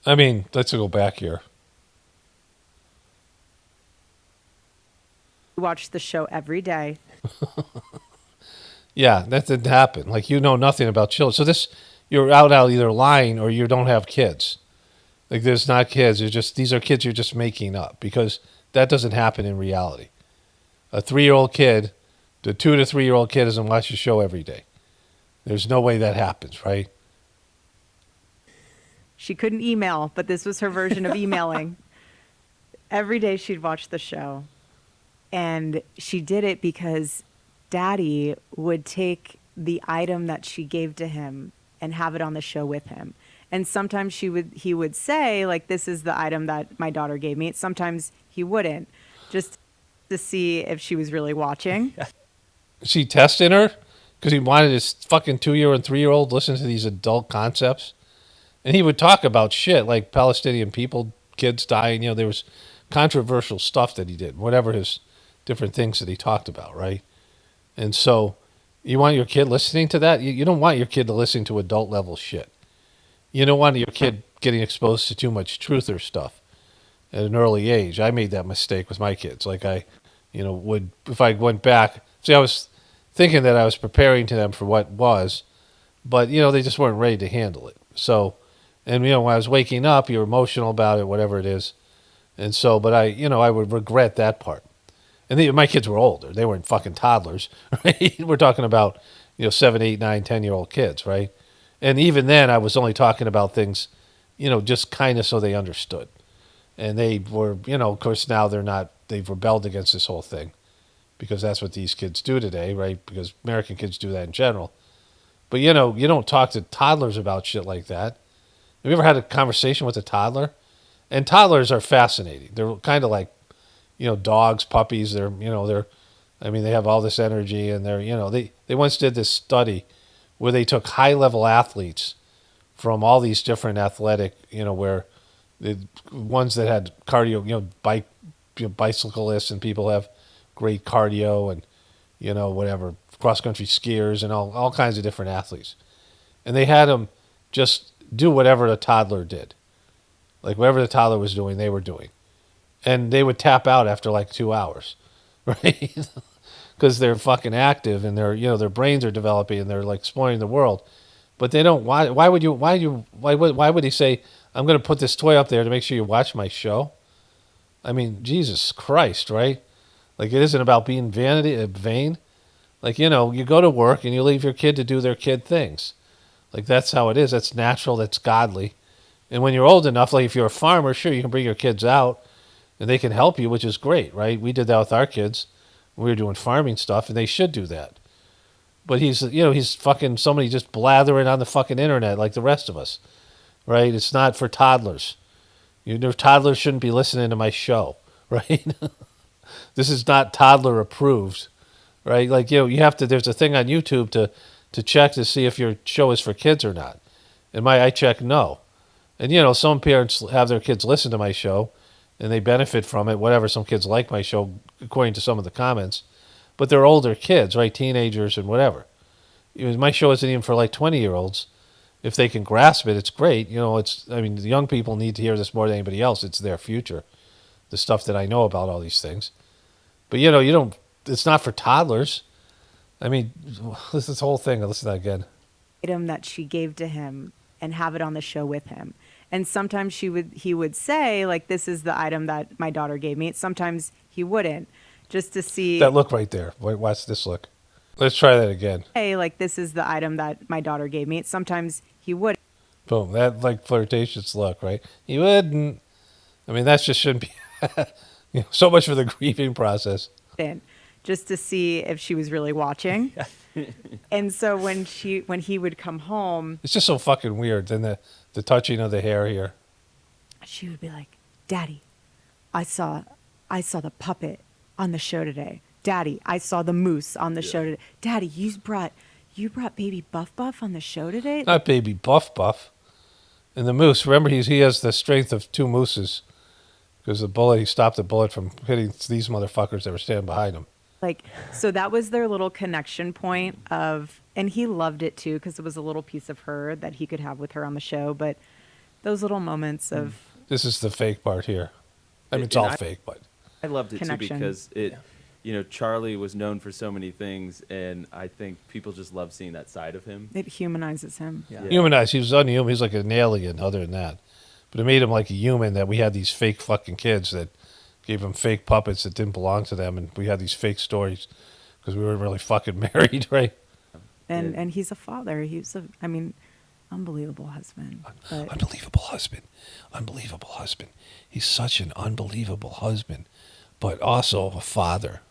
Let's go back here. Watch the show every day. Yeah, that didn't happen. Like, nothing about children. So you're out either lying or you don't have kids. Like, there's not kids. These are kids you're just making up because that doesn't happen in reality. A 3-year-old kid, the 2 to 3-year-old kid doesn't watch the show every day. There's no way that happens, right? She couldn't email, but this was her version of emailing. Every day she'd watch the show. And she did it because Daddy would take the item that she gave to him and have it on the show with him. And sometimes he would say, like, this is the item that my daughter gave me. Sometimes he wouldn't, just to see if she was really watching. Is he testing her? Because he wanted his fucking 2-year and 3-year-old to listen to these adult concepts. And he would talk about shit like Palestinian people, kids dying. There was controversial stuff that he did, whatever his different things that he talked about, right? And so you want your kid listening to that? You don't want your kid to listen to adult level shit. You don't want your kid getting exposed to too much truther stuff at an early age. I made that mistake with my kids. Like would, if I went back, see, I was thinking that I was preparing to them for what was, but, they just weren't ready to handle it. So, and, when I was waking up, you're emotional about it, whatever it is. And so, but I would regret that part. And my kids were older. They weren't fucking toddlers, right? We're talking about, 7, 8, 9, 10-year-old kids, right? And even then, I was only talking about things, just kind of so they understood. And they were, of course, now they've rebelled against this whole thing because that's what these kids do today, right? Because American kids do that in general. But, you don't talk to toddlers about shit like that. Have you ever had a conversation with a toddler? And toddlers are fascinating. They're kind of like, dogs, puppies. They have all this energy, and they once did this study where they took high-level athletes from all these different athletic, where the ones that had cardio, bicyclists and people have great cardio and, whatever, cross-country skiers and all kinds of different athletes. And they had them just do whatever the toddler did. Like whatever the toddler was doing, they were doing. And they would tap out after like 2 hours, right? Because they're fucking active and their brains are developing and they're like exploring the world. But they don't. Why would he say, I'm going to put this toy up there to make sure you watch my show? I mean, Jesus Christ, right? Like it isn't about being vain. Like, you go to work and you leave your kid to do their kid things. Like that's how it is. That's natural. That's godly. And when you're old enough, like if you're a farmer, sure, you can bring your kids out and they can help you, which is great, right? We did that with our kids. We were doing farming stuff, and they should do that. But he's fucking somebody just blathering on the fucking internet like the rest of us, right? It's not for toddlers. Toddlers shouldn't be listening to my show, right? This is not toddler approved, right? Like, you have to, there's a thing on YouTube to check to see if your show is for kids or not. And I check no. And, some parents have their kids listen to my show, and they benefit from it, whatever. Some kids like my show, according to some of the comments. But they're older kids, right? Teenagers and whatever. My show isn't even for like 20-year-olds. If they can grasp it, it's great. The young people need to hear this more than anybody else. It's their future, the stuff that I know about all these things. But, it's not for toddlers. I mean, this whole thing, listen to that again. Item that she gave to him and have it on the show with him. And sometimes he would say, like, this is the item that my daughter gave me. Sometimes he wouldn't, just to see. That look right there. Watch this look. Let's try that again. Hey, like, this is the item that my daughter gave me. Sometimes he would. Boom. That, like, flirtatious look, right? He wouldn't. I mean, that just shouldn't be so much for the grieving process. Just to see if she was really watching. And so when he would come home, it's just so fucking weird. Then the touching of the hair here. She would be like, Daddy, I saw the puppet on the show today. Daddy, I saw the moose on the show today. Daddy, you brought baby Buff on the show today? Not baby Buff. And the moose, remember he has the strength of 2 mooses. Because he stopped the bullet from hitting these motherfuckers that were standing behind him. Like, so that was their little connection point and he loved it too, because it was a little piece of her that he could have with her on the show. But those little moments of. This is the fake part here. I mean, it's all fake, but. I loved it connection. too because Charlie was known for so many things, and I think people just love seeing that side of him. It humanizes him. Yeah. Humanized. He was unhuman. He's like an alien other than that. But it made him like a human, that we had these fake fucking kids that gave him fake puppets that didn't belong to them, and we had these fake stories because we weren't really fucking married, right? And he's a father. Unbelievable husband. Unbelievable husband. He's such an unbelievable husband, but also a father.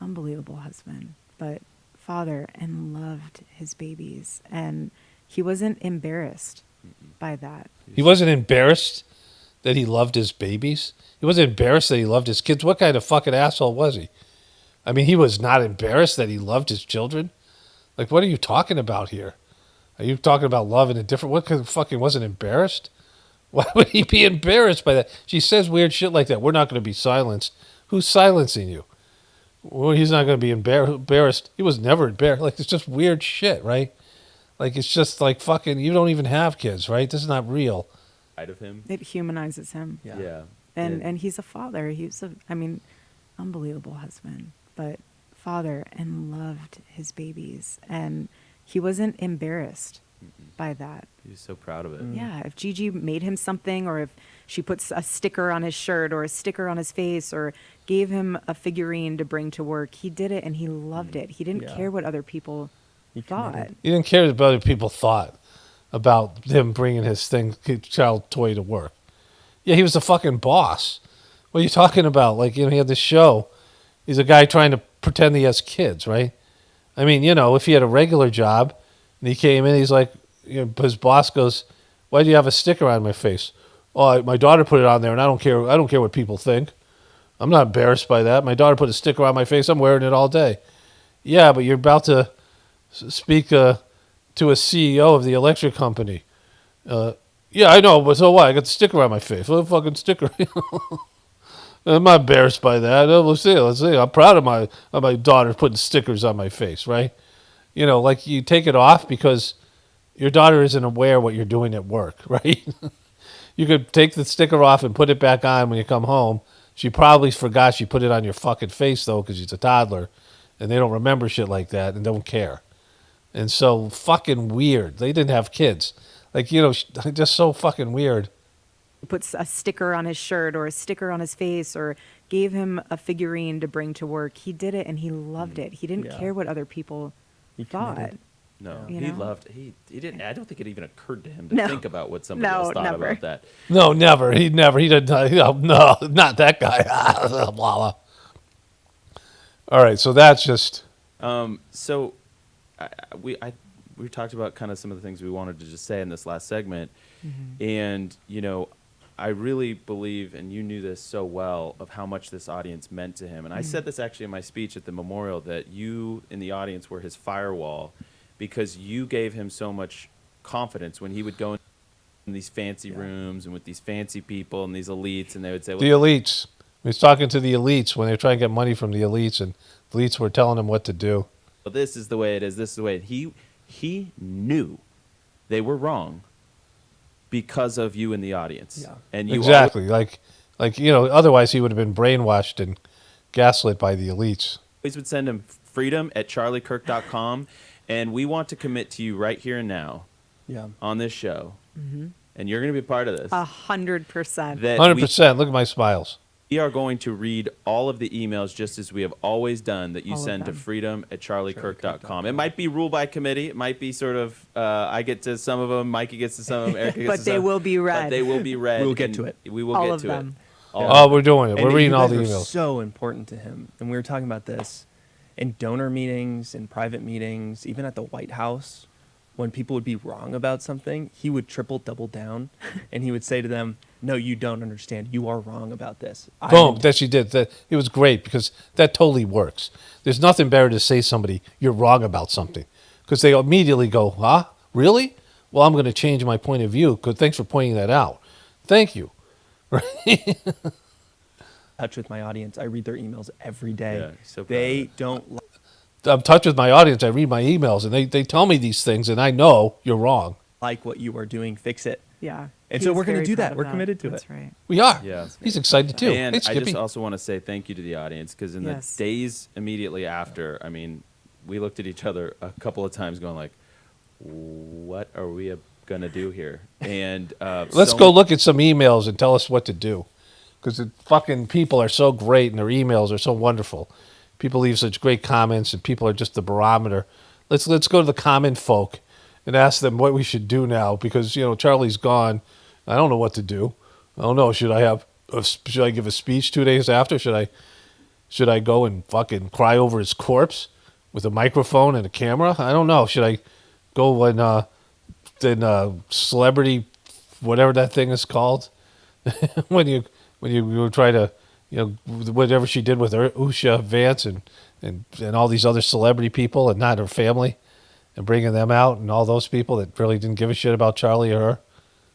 Unbelievable husband, but father, and loved his babies. And he wasn't embarrassed by that. He wasn't embarrassed that he loved his babies. He wasn't embarrassed that he loved his kids. What kind of fucking asshole was he? I mean, he was not embarrassed that he loved his children. Like, what are you talking about here? Are you talking about love in a different? What kind of fucking wasn't embarrassed? Why would he be embarrassed by that? She says weird shit like that. We're not going to be silenced. Who's silencing you? Well, he's not going to be embarrassed. He was never embarrassed. Like, it's just weird shit, right? Like, it's just like fucking, you don't even have kids, right? This is not real. Side of him. It humanizes him. Yeah. And he's a father. Unbelievable husband, but father, and loved his babies. And he wasn't embarrassed by that. He was so proud of it. Yeah, if Gigi made him something, or if she puts a sticker on his shirt or a sticker on his face or gave him a figurine to bring to work, he did it and he loved it. He didn't care what other people thought. He didn't care what other people thought about him bringing his child toy to work. Yeah, he was a fucking boss. What are you talking about? Like, he had this show. He's a guy trying to pretend he has kids, right? I mean, if he had a regular job and he came in, he's like, his boss goes, "Why do you have a sticker on my face?" "Oh, my daughter put it on there, and I don't care. I don't care what people think. I'm not embarrassed by that. My daughter put a sticker on my face. I'm wearing it all day." "Yeah, but you're about to speak to a CEO of the electric company." "Yeah, I know, but so what? I got the sticker on my face. What a fucking sticker." "I'm not embarrassed by that. Let's see. I'm proud of my daughter putting stickers on my face, right?" Like, you take it off because your daughter isn't aware what you're doing at work, right? You could take the sticker off and put it back on when you come home. She probably forgot she put it on your fucking face, though, because she's a toddler, and they don't remember shit like that and don't care. And so fucking weird. They didn't have kids. Like, just so fucking weird. Puts a sticker on his shirt or a sticker on his face or gave him a figurine to bring to work. He did it and he loved it. He didn't care what other people thought. No, You he know? loved. He didn't. I don't think it even occurred to him to No. think about what somebody No, else thought never. about that. No, never. He didn't. No, not that guy. Blah, blah. All right, so that's just. So, we talked about kind of some of the things we wanted to just say in this last segment, and I really believe, and you knew this so well, of how much this audience meant to him. And I said this actually in my speech at the memorial, that you in the audience were his firewall, because you gave him so much confidence when he would go in these fancy rooms and with these fancy people and these elites, and they would say, The elites. He was talking to the elites when they were trying to get money from the elites, and the elites were telling him what to do. "Well, this is the way it is. This is the way." He knew they were wrong because of you in the audience. Yeah. And you Exactly. Otherwise he would have been brainwashed and gaslit by the elites. always would send him freedom@charliekirk.com, and we want to commit to you right here and now Yeah. on this show, and you're going to be a part of this. 100%. That 100%. Look at my smiles. we are going to read all of the emails just as we have always done that you All of send to them. freedom@charliekirk.com. It might be ruled by committee. It might be sort of, I get to some of them, Mikey gets to some of them, Erika gets But to they some. will be read. But they will be read. We'll get and to it. We will All get of to them. it. Oh, we're doing it. And We're reading you all guys the are emails. so important to him. And we were talking about this in donor meetings, in private meetings, even at the White House. When people would be wrong about something, he would double down, and he would say to them, "No, you don't understand. You are wrong about this." Boom. That she did. That it was great because that totally works. There's nothing better to say to somebody you're wrong about something, because they immediately go, "Huh? Really? Well, I'm going to change my point of view. Good. Thanks for pointing that out. Thank you." touch with my audience. I read their emails every day. Yeah, so proud of they it. don't I'm in touch with my audience. I read my emails, and they tell me these things, and I know you're wrong. like what you are doing. Fix it. Yeah. And He so was we're gonna very do proud that. of We're committed to That's it. right. We are. Yeah. He's excited too. And Hey, I Skippy. just also want to say thank you to the audience, because in Yes. the days immediately after, I mean, we looked at each other a couple of times going like, what are we going to do here? And Let's go look at some emails and tell us what to do, because the fucking people are so great and their emails are so wonderful. People leave such great comments, and people are just the barometer. Let's go to the common folk and ask them what we should do now, because Charlie's gone. I don't know what to do. I don't know. Should I give a speech 2 days after? Should I go and fucking cry over his corpse with a microphone and a camera? I don't know. Should I go when celebrity, whatever that thing is called, when you try to, whatever she did with her Usha Vance and and all these other celebrity people and not her family, and bringing them out and all those people that really didn't give a shit about Charlie or her.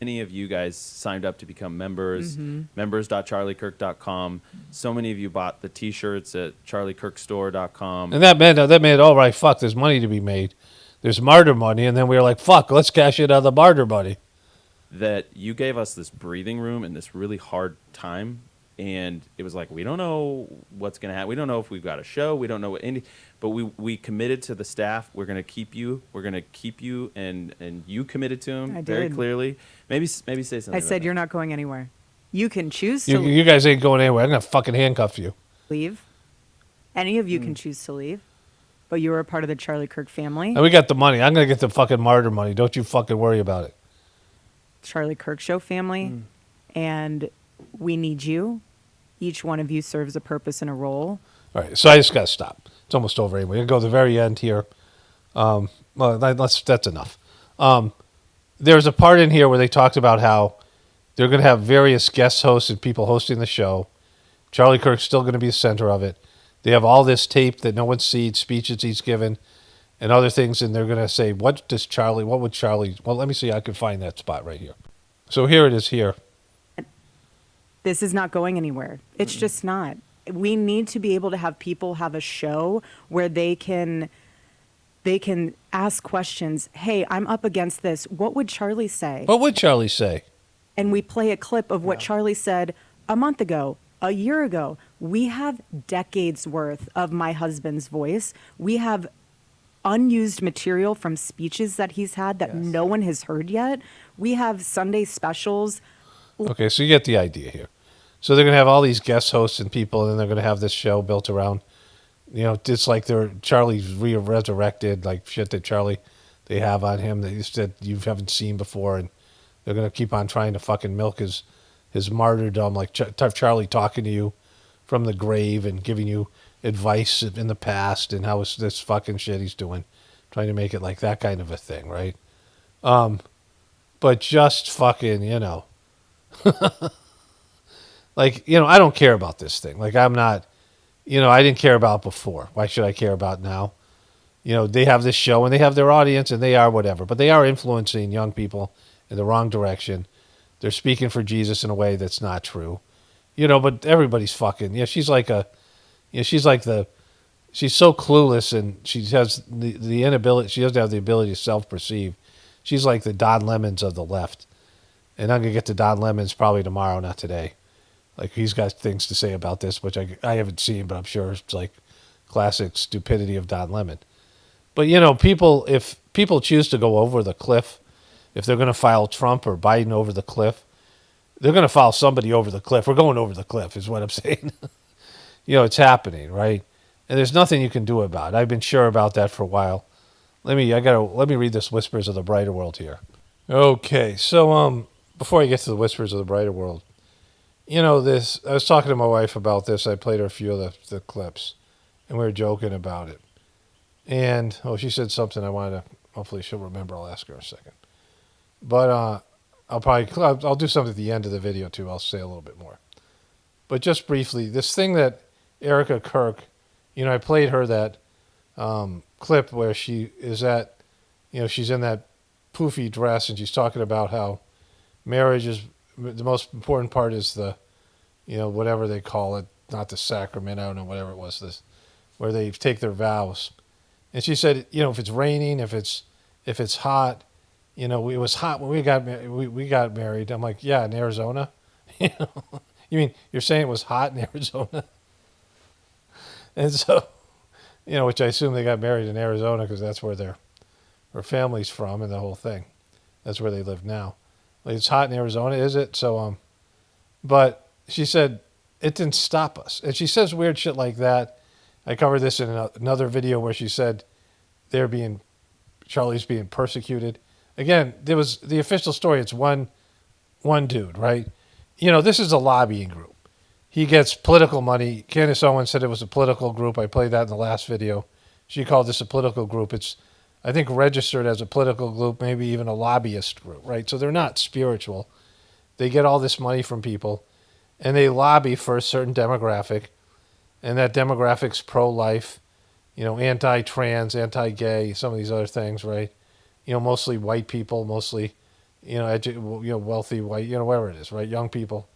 Many of you guys signed up to become members, Mm-hmm. members.charliekirk.com. So many of you bought the T-shirts at charliekirkstore.com. And that meant, all right, fuck, there's money to be made. There's martyr money, and then we were like, fuck, let's cash it out of the martyr money. That you gave us this breathing room in this really hard time, and it was like, we don't know what's going to happen. We don't know if we've got a show. We don't know what but we committed to the staff. We're going to keep you. We're going to keep you, and you committed to them I very did. clearly. Maybe say something. I about said, that. you're not going anywhere. You can choose to You guys ain't going anywhere. I'm going to fucking handcuff you. leave. Any of you can choose to leave, but you were a part of the Charlie Kirk family. And we got the money. I'm going to get the fucking martyr money. Don't you fucking worry about it. Charlie Kirk Show family, and we need you. Each one of you serves a purpose and a role. All right, so I just got to stop. It's almost over anyway. We'll go to the very end here. Well, that's enough. There's a part in here where they talked about how they're going to have various guest hosts and people hosting the show. Charlie Kirk's still going to be the center of it. They have all this tape that no one's seen, speeches he's given, and other things, and they're going to say, what would Charlie, well, let me see, I can find that spot right here. So here it is here. This is not going anywhere. It's just not. We need to be able to have people have a show where they can ask questions. Hey, I'm up against this. What would Charlie say? What would Charlie say? And we play a clip of what Charlie said a month ago, a year ago. We have decades worth of my husband's voice. We have unused material from speeches that he's had that no one has heard yet. We have Sunday specials. Okay, so you get the idea here. So they're going to have all these guest hosts and people, and then they're going to have this show built around, just like Charlie's resurrected, like shit that Charlie, they have on him that you haven't seen before, and they're going to keep on trying to fucking milk his martyrdom, like Charlie talking to you from the grave and giving you advice in the past and how it's this fucking shit he's doing, trying to make it like that kind of a thing, right? But just fucking, like, I don't care about this thing. Like, I'm not, I didn't care about it before. Why should I care about it now? They have this show and they have their audience and they are whatever, but they are influencing young people in the wrong direction. They're speaking for Jesus in a way that's not true, but everybody's fucking, she's like she's so clueless and she has the inability, she doesn't have the ability to self-perceive. She's like the Don Lemons of the left. And I'm going to get to Don Lemons probably tomorrow, not today. Like, he's got things to say about this, which I haven't seen, but I'm sure it's like classic stupidity of Don Lemon. But, if people choose to go over the cliff, if they're going to file Trump or Biden over the cliff, they're going to file somebody over the cliff. We're going over the cliff is what I'm saying. It's happening, right? And there's nothing you can do about it. I've been sure about that for a while. Let me read this Whispers of the Brighter World here. Okay, so before I get to the Whispers of the Brighter World, I was talking to my wife about this. I played her a few of the clips, and we were joking about it. And, she said something I wanted to, hopefully she'll remember. I'll ask her in a second. But I'll do something at the end of the video, too. I'll say a little bit more. But just briefly, this thing that Erika Kirk, I played her that clip where she is at, she's in that poofy dress and she's talking about how marriage is the most important part is the, whatever they call it, not the sacrament, I don't know, whatever it was, this, where they take their vows. And she said, if it's raining, if it's hot, it was hot when we got married. I'm like, yeah, in Arizona. You mean you're saying it was hot in Arizona? And so, which I assume they got married in Arizona because that's where their family's from and the whole thing. That's where they live now. Like, it's hot in Arizona, is it? So, but she said it didn't stop us. And she says weird shit like that. I covered this in another video where she said Charlie's being persecuted. Again, there was the official story. It's one dude, right? This is a lobbying group. He gets political money. Candace Owens said it was a political group. I played that in the last video. She called this a political group. It's, I think, registered as a political group, maybe even a lobbyist group, right? So they're not spiritual. They get all this money from people, and they lobby for a certain demographic, and that demographic's pro-life, anti-trans, anti-gay, some of these other things, right? Mostly white people, mostly, wealthy white, whatever it is, right? Young people.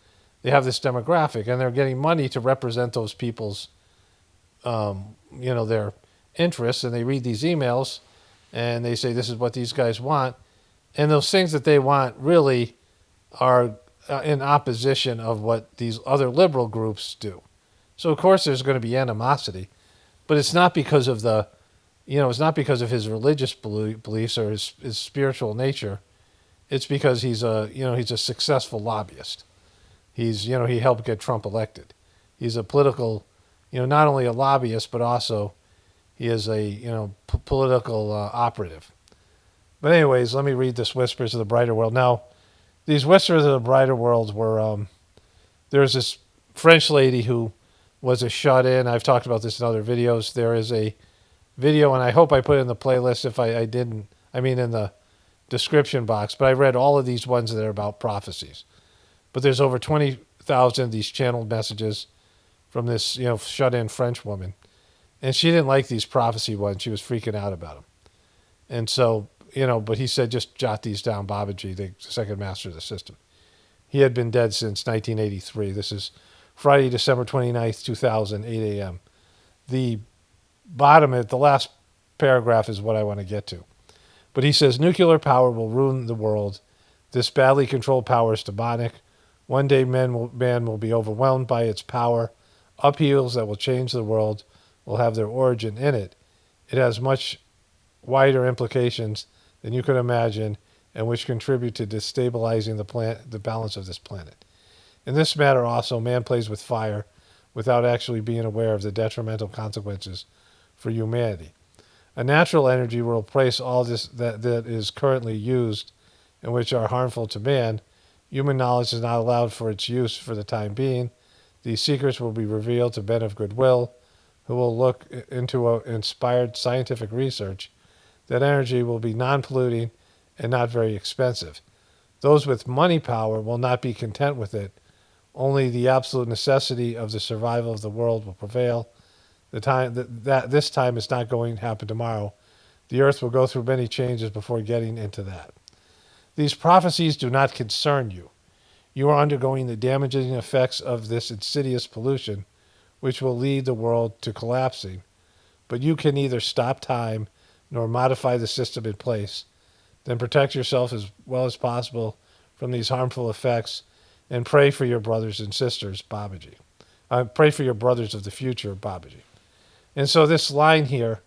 They have this demographic, and they're getting money to represent those people's, their interests, and they read these emails, and they say, this is what these guys want. And those things that they want really are in opposition of what these other liberal groups do. So, of course, there's going to be animosity, but it's not because of it's not because of his religious beliefs or his spiritual nature. It's because he's a successful lobbyist. He helped get Trump elected. He's a political, not only a lobbyist, but also he is a, political operative. But anyways, let me read this Whispers of the Brighter World. Now, these Whispers of the Brighter World were, there's this French lady who was a shut-in. I've talked about this in other videos. There is a video, and I hope I put it in the playlist. If I didn't, in the description box. But I read all of these ones that are about prophecies. But there's over 20,000 of these channeled messages from this, shut-in French woman. And she didn't like these prophecy ones. She was freaking out about them. And so, but he said, just jot these down, Babaji, the second master of the system. He had been dead since 1983. This is Friday, December 29th, 2000, 8 a.m. The bottom of it, the last paragraph is what I want to get to. But he says, nuclear power will ruin the world. This badly controlled power is demonic. One day man will be overwhelmed by its power. Upheavals that will change the world will have their origin in it. It has much wider implications than you could imagine, and which contribute to destabilizing the balance of this planet. In this matter also, man plays with fire without actually being aware of the detrimental consequences for humanity. A natural energy will replace all this that is currently used and which are harmful to man. Human knowledge is not allowed for its use for the time being. These secrets will be revealed to men of goodwill who will look into inspired scientific research. That energy will be non-polluting and not very expensive. Those with money power will not be content with it. Only the absolute necessity of the survival of the world will prevail. This time is not going to happen tomorrow. The earth will go through many changes before getting into that. These prophecies do not concern you. You are undergoing the damaging effects of this insidious pollution, which will lead the world to collapsing. But you can neither stop time nor modify the system in place. Then protect yourself as well as possible from these harmful effects and pray for your brothers and sisters, Babaji. Pray for your brothers of the future, Babaji. And so this line here,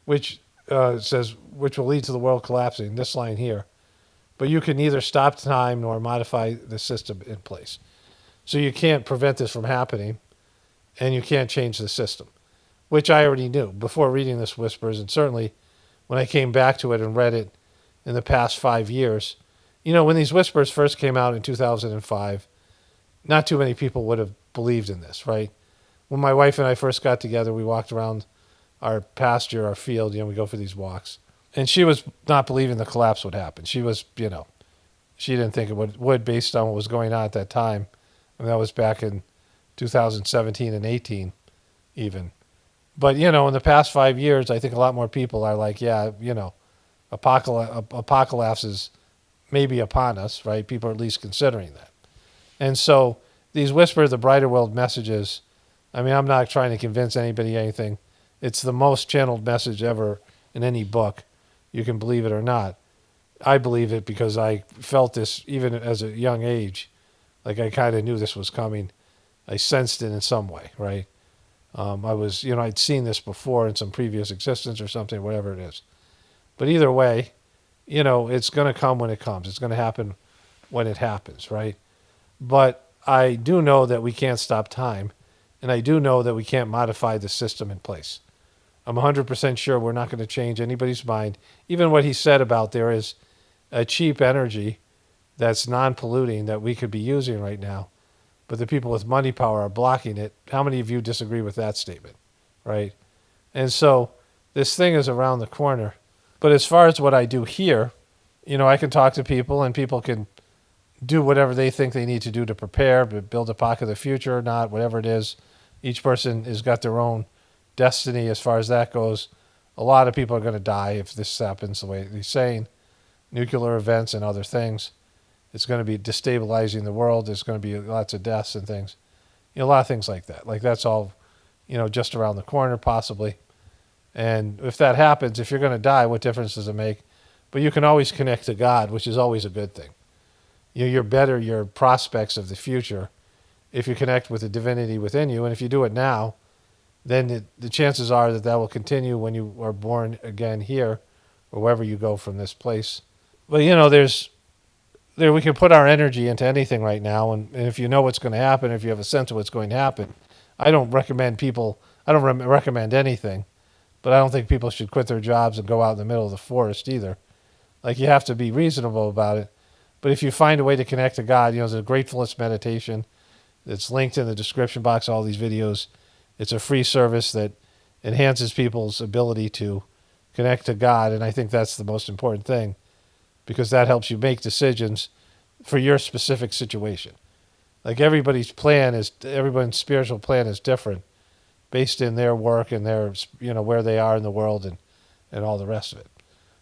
which says, which will lead to the world collapsing, this line here, but you can neither stop time nor modify the system in place. So you can't prevent this from happening, and you can't change the system, which I already knew before reading this Whispers, and certainly when I came back to it and read it in the past 5 years. When these Whispers first came out in 2005, not too many people would have believed in this, right? When my wife and I first got together, we walked around our pasture, our field, we go for these walks. And she was not believing the collapse would happen. She was, she didn't think it would based on what was going on at that time. And that was back in 2017 and 18 even. But, in the past 5 years, I think a lot more people are like, yeah, apocalypse is maybe upon us, right? People are at least considering that. And so these Whisper of the Brighter World messages, I'm not trying to convince anybody anything. It's the most channeled message ever in any book. You can believe it or not. I believe it because I felt this even as a young age. Like I kind of knew this was coming. I sensed it in some way, right? I was, I'd seen this before in some previous existence or something, whatever it is. But either way, it's going to come when it comes. It's going to happen when it happens, right? But I do know that we can't stop time, and I do know that we can't modify the system in place. I'm 100% sure we're not going to change anybody's mind. Even what he said about there is a cheap energy that's non-polluting that we could be using right now, but the people with money power are blocking it. How many of you disagree with that statement, right? And so this thing is around the corner. But as far as what I do here, I can talk to people and people can do whatever they think they need to do to prepare, build a pocket of the future or not, whatever it is. Each person has got their own destiny as far as that goes. A lot of people are going to die if this happens the way he's saying. Nuclear events and other things. It's going to be destabilizing the world. There's going to be lots of deaths and things. A lot of things like that. Like that's all, just around the corner possibly. And if that happens, if you're going to die, what difference does it make? But you can always connect to God, which is always a good thing. You're better your prospects of the future if you connect with the divinity within you. And if you do it now, then the chances are that will continue when you are born again here or wherever you go from this place. But, we can put our energy into anything right now. And if you know what's going to happen, if you have a sense of what's going to happen, I don't recommend anything, but I don't think people should quit their jobs and go out in the middle of the forest either. Like, you have to be reasonable about it. But if you find a way to connect to God, there's a Gratefullness meditation that's linked in the description box, all these videos. It's a free service that enhances people's ability to connect to God, and I think that's the most important thing, because that helps you make decisions for your specific situation. Like, everybody's spiritual plan is different based in their work and their, where they are in the world and all the rest of it.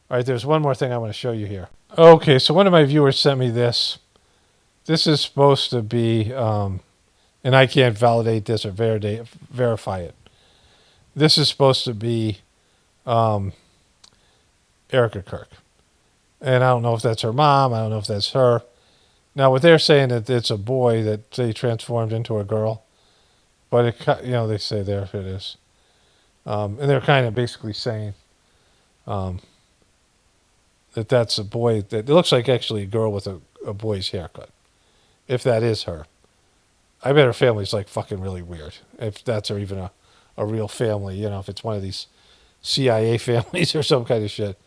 All right, there's one more thing I want to show you here. Okay, so one of my viewers sent me this. This is supposed to be, and I can't validate this or verify it. This is supposed to be Erika Kirk. And I don't know if that's her mom. I don't know if that's her. Now, what they're saying that it's a boy that they transformed into a girl. But, they say there it is. And they're kind of basically saying that that's a boy. That it looks like actually a girl with a boy's haircut. If that is her. I bet her family's like fucking really weird. If that's or even a real family, if it's one of these CIA families or some kind of shit.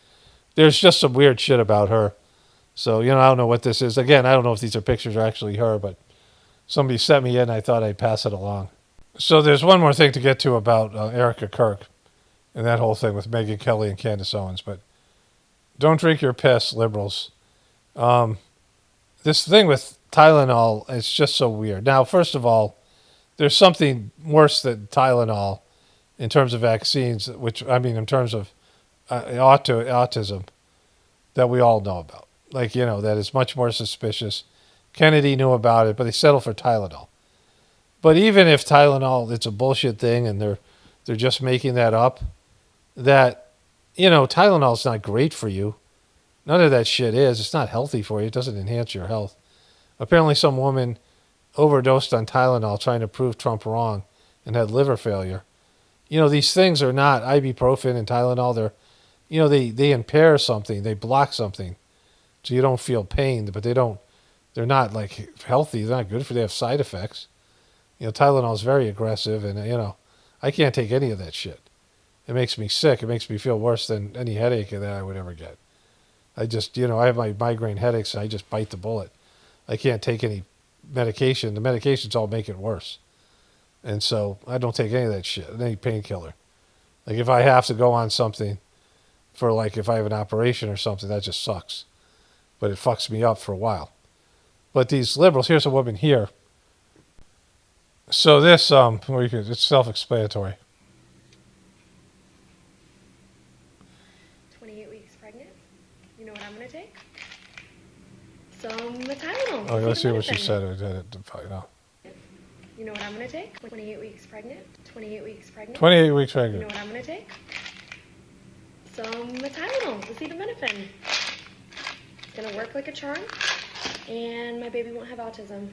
There's just some weird shit about her. So, I don't know what this is. Again, I don't know if these are pictures or actually her, but somebody sent me in and I thought I'd pass it along. So there's one more thing to get to about Erika Kirk and that whole thing with Megyn Kelly and Candace Owens, but don't drink your piss, liberals. This thing with Tylenol, it's just so weird. Now, first of all, there's something worse than Tylenol in terms of vaccines, in terms of autism that we all know about. Like, that is much more suspicious. Kennedy knew about it, but they settled for Tylenol. But even if Tylenol, it's a bullshit thing and they're just making that up, that, Tylenol's not great for you. None of that shit is. It's not healthy for you. It doesn't enhance your health. Apparently some woman overdosed on Tylenol trying to prove Trump wrong and had liver failure. These things are not ibuprofen and Tylenol. They're, they impair something. They block something. So you don't feel pain, but they're not like healthy. They're not good for you. They have side effects. Tylenol is very aggressive and, I can't take any of that shit. It makes me sick. It makes me feel worse than any headache that I would ever get. I just, I have my migraine headaches and I just bite the bullet. I can't take any medication. The medications all make it worse. And so I don't take any of that shit, any painkiller. Like if I have to go on something for like if I have an operation or something, that just sucks. But it fucks me up for a while. But these liberals, here's a woman here. So this, it's self-explanatory. 28 weeks pregnant. You know what I'm going to take? Some Tylenol. Oh, let's see what she said. You know what I'm going to take? 28 weeks pregnant. 28 weeks pregnant. 28 weeks You pregnant. know what I'm going to take? Some Tylenol. Acetaminophen. It's going to work like a charm. And my baby won't have autism.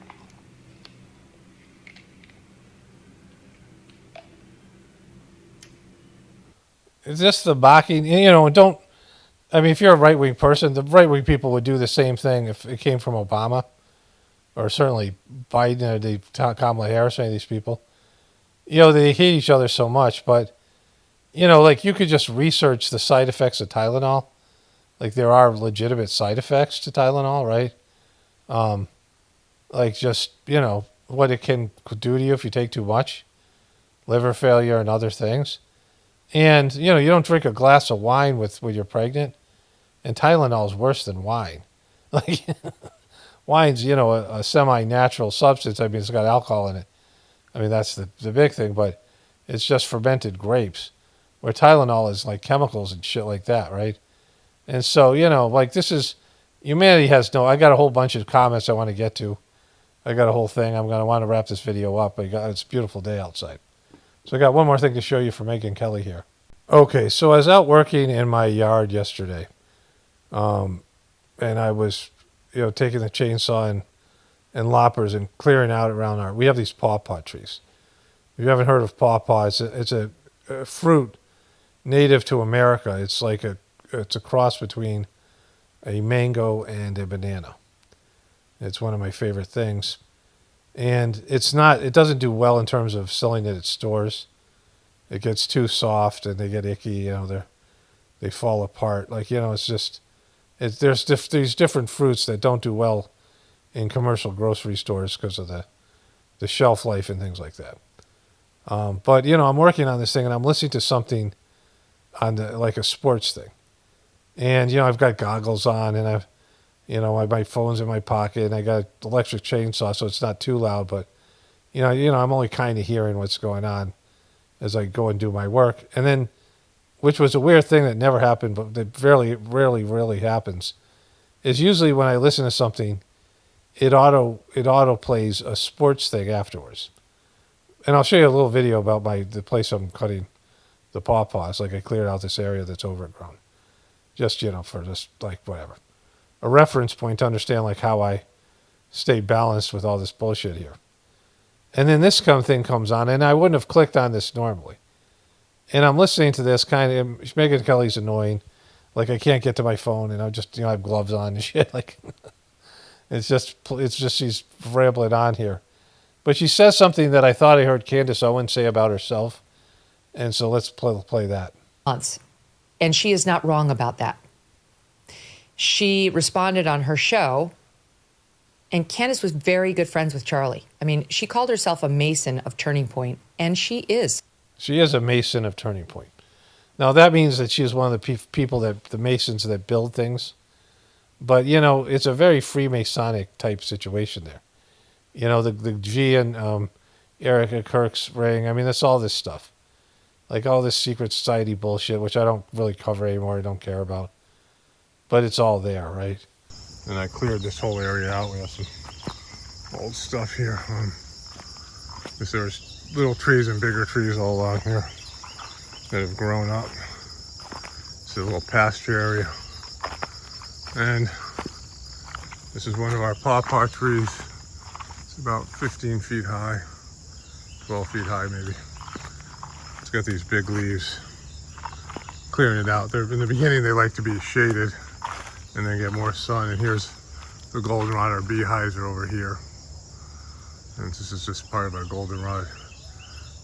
Is this the mocking? If you're a right-wing person, the right-wing people would do the same thing if it came from Obama or certainly Biden or Kamala Harris or any of these people. They hate each other so much, but, like you could just research the side effects of Tylenol. Like there are legitimate side effects to Tylenol, right? Like just, what it can do to you if you take too much. Liver failure and other things. And, you don't drink a glass of wine when you're pregnant. And Tylenol is worse than wine. Like, wine's, a semi-natural substance. It's got alcohol in it. That's the big thing. But It's just fermented grapes, where Tylenol is like chemicals and shit like that, right? And so, like this is, humanity has no, I got a whole bunch of comments I want to get to. I got a whole thing. I'm going to want to wrap this video up. It's a beautiful day outside. So I got one more thing to show you from Megan Kelly here. Okay, so I was out working in my yard yesterday. And I was, taking the chainsaw and loppers and clearing out around we have these pawpaw trees. If you haven't heard of pawpaw, it's a fruit native to America. It's like it's a cross between a mango and a banana. It's one of my favorite things. And it doesn't do well in terms of selling it at stores. It gets too soft and they get icky, they fall apart. Like, it's just, there's these different fruits that don't do well in commercial grocery stores because of the shelf life and things like that. But, I'm working on this thing and I'm listening to something on like a sports thing. And, I've got goggles on and I've, my phone's in my pocket and I got an electric chainsaw, so it's not too loud, but, I'm only kind of hearing what's going on as I go and do my work. And then, which was a weird thing that never happened, but that rarely happens, is usually when I listen to something, it auto plays a sports thing afterwards. And I'll show you a little video about the place I'm cutting the pawpaws. Like I cleared out this area that's overgrown. Just, for just like whatever. A reference point to understand like how I stay balanced with all this bullshit here. And then this thing comes on, and I wouldn't have clicked on this normally. And I'm listening to this Megan Kelly's annoying. Like I can't get to my phone, and I'm just, I have gloves on and shit. Like it's just she's rambling on here. But she says something that I thought I heard Candace Owens say about herself. And so let's play that. And she is not wrong about that. She responded on her show, and Candace was very good friends with Charlie. I mean, she called herself a Mason of Turning Point, and she is. She is a Mason of Turning Point. Now, that means that she is one of the people the Masons that build things. But, it's a very Freemasonic type situation there. The G in Erika Kirk's ring. I mean, that's all this stuff. Like all this secret society bullshit, which I don't really cover anymore. I don't care about. But it's all there, right? And I cleared this whole area out. We have some old stuff here. There's little trees and bigger trees all along here that have grown up. It's a little pasture area. And this is one of our pawpaw trees. It's about 15 feet high, 12 feet high maybe. It's got these big leaves. Clearing it out. In the beginning they like to be shaded and then get more sun. And here's the goldenrod. Our beehives are over here. And this is just part of our goldenrod.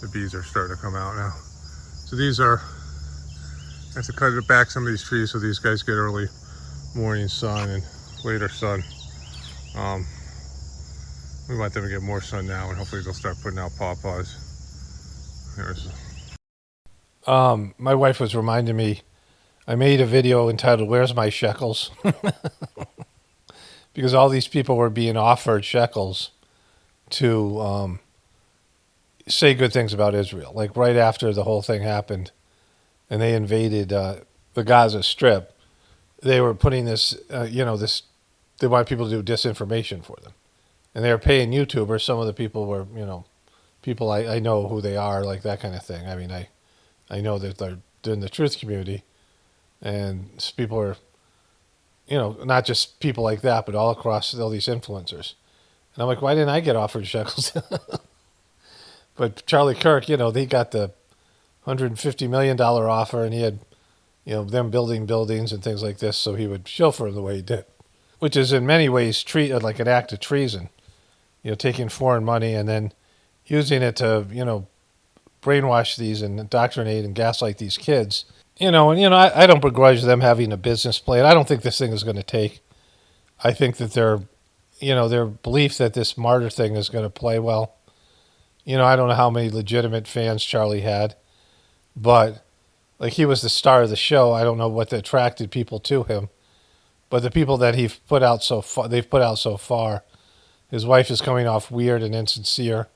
The bees are starting to come out now. So these are, I have to cut back some of these trees so these guys get early morning sun and later sun. We want them to get more sun now, and hopefully they'll start putting out pawpaws. My wife was reminding me, I made a video entitled, "Where's My Shekels?" Because all these people were being offered shekels to say good things about Israel. Like right after the whole thing happened and they invaded the Gaza Strip, they were putting this, they wanted people to do disinformation for them. And they were paying YouTubers. Some of the people were, people I know who they are, like that kind of thing. I mean, I know that they're in the truth community. And people are, not just people like that, but all across all these influencers. And I'm like, why didn't I get offered shekels? But Charlie Kirk, they got the $150 million offer, and he had, them building buildings and things like this, so he would chauffeur the way he did, which is in many ways treated like an act of treason, taking foreign money and then using it to, brainwash these and indoctrinate and gaslight these kids. I don't begrudge them having a business plan. I don't think this thing is going to take. I think that their belief that this martyr thing is going to play well. I don't know how many legitimate fans Charlie had, but like he was the star of the show. I don't know what attracted people to him, but the people that they've put out so far, his wife is coming off weird and insincere,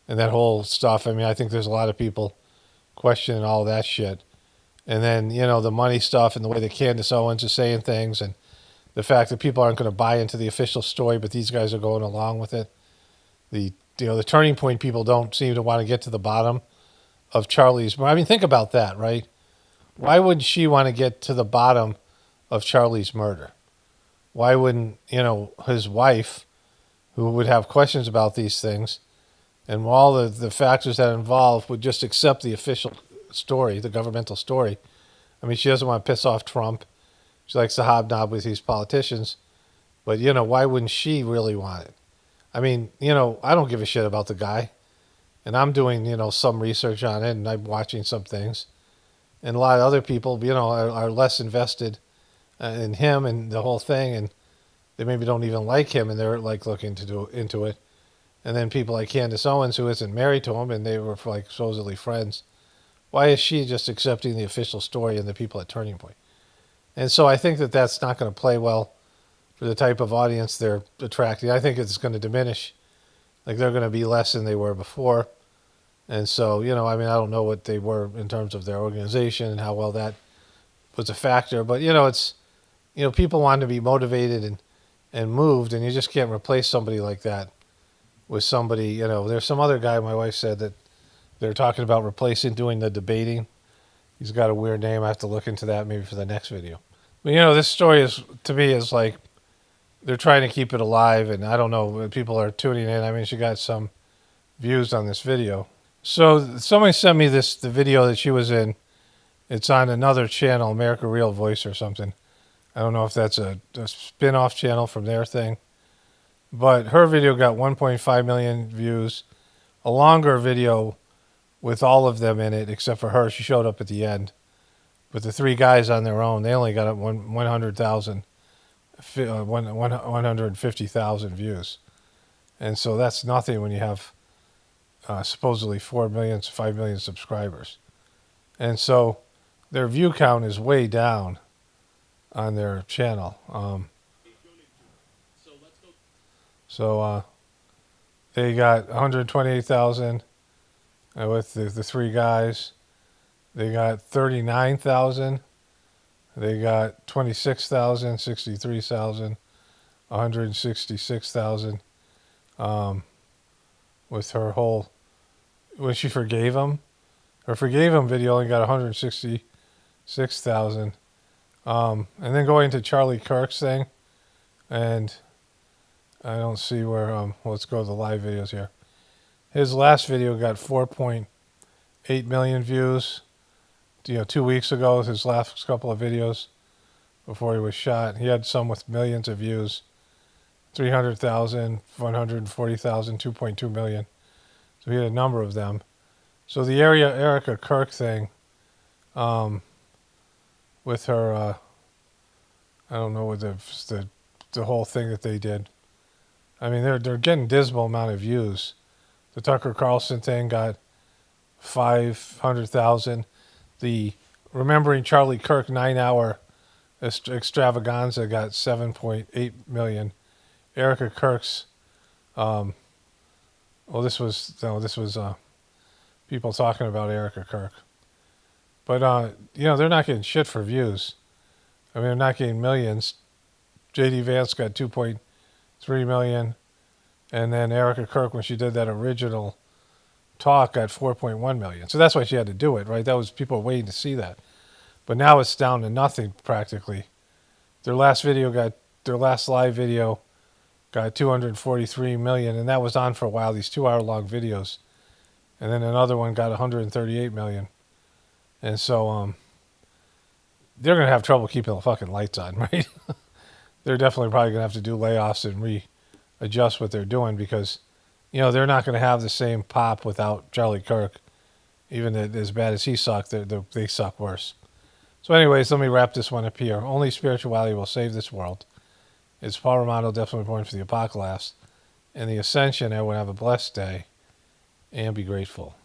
and that whole stuff. I mean, I think there's a lot of people questioning all that shit. And then, the money stuff and the way that Candace Owens is saying things and the fact that people aren't going to buy into the official story, but these guys are going along with it. The Turning Point people don't seem to want to get to the bottom of Charlie's. I mean, think about that, right? Why would she want to get to the bottom of Charlie's murder? Why wouldn't, his wife, who would have questions about these things, and all the factors that involve, would just accept the official story, the governmental story? I mean, she doesn't want to piss off Trump. She likes to hobnob with these politicians. But, why wouldn't she really want it? I mean, I don't give a shit about the guy. And I'm doing, some research on it, and I'm watching some things. And a lot of other people, are less invested in him and the whole thing, and they maybe don't even like him, and they're like looking into it. And then people like Candace Owens, who isn't married to him, and they were like supposedly friends. Why is she just accepting the official story and the people at Turning Point? And so I think that that's not going to play well for the type of audience they're attracting. I think it's going to diminish. Like, they're going to be less than they were before. And so, I don't know what they were in terms of their organization and how well that was a factor. But, it's, people want to be motivated and moved, and you just can't replace somebody like that with somebody, there's some other guy, my wife said, that they're talking about replacing, doing the debating. He's got a weird name. I have to look into that maybe for the next video. But, this story to me is like, they're trying to keep it alive, and I don't know, people are tuning in. I mean, she got some views on this video. So somebody sent me the video that she was in. It's on another channel, America Real Voice or something. I don't know if that's a spin-off channel from their thing. But her video got 1.5 million views. A longer video with all of them in it, except for her. She showed up at the end. But the three guys on their own, they only got 150,000 views. And so that's nothing when you have supposedly 4 million, 5 million subscribers. And so their view count is way down on their channel. So they got 128,000 with the three guys. They got 39,000. They got 26,000, 63,000, 166,000 with her whole, when she forgave him. Her forgave him video only got 166,000. And then going to Charlie Kirk's thing, and I don't see where, let's go to the live videos here. His last video got 4.8 million views. 2 weeks ago, his last couple of videos before he was shot. He had some with millions of views. 300,000, 140,000, 2.2 million. So he had a number of them. So the Erika Kirk thing, with her, I don't know, with the whole thing that they did. I mean, they're getting dismal amount of views. The Tucker Carlson thing got 500,000. The Remembering Charlie Kirk 9-hour extravaganza got 7.8 million. Erika Kirk's, this was people talking about Erika Kirk. But, they're not getting shit for views. I mean, they're not getting millions. J.D. Vance got 2.3 million. And then Erika Kirk, when she did that original talk, got 4.1 million. So that's why she had to do it, right? That was, people were waiting to see that. But now it's down to nothing practically. Their last live video got 243 million, and that was on for a while, these 2-hour-long videos. And then another one got 138 million. And so they're going to have trouble keeping the fucking lights on, right? They're definitely probably going to have to do layoffs and readjust what they're doing because, they're not going to have the same pop without Charlie Kirk. Even as bad as he sucked, they suck worse. So anyways, let me wrap this one up here. Only spirituality will save this world. It's Paul Romano, definitely born for the apocalypse. And the ascension, everyone have a blessed day and be grateful.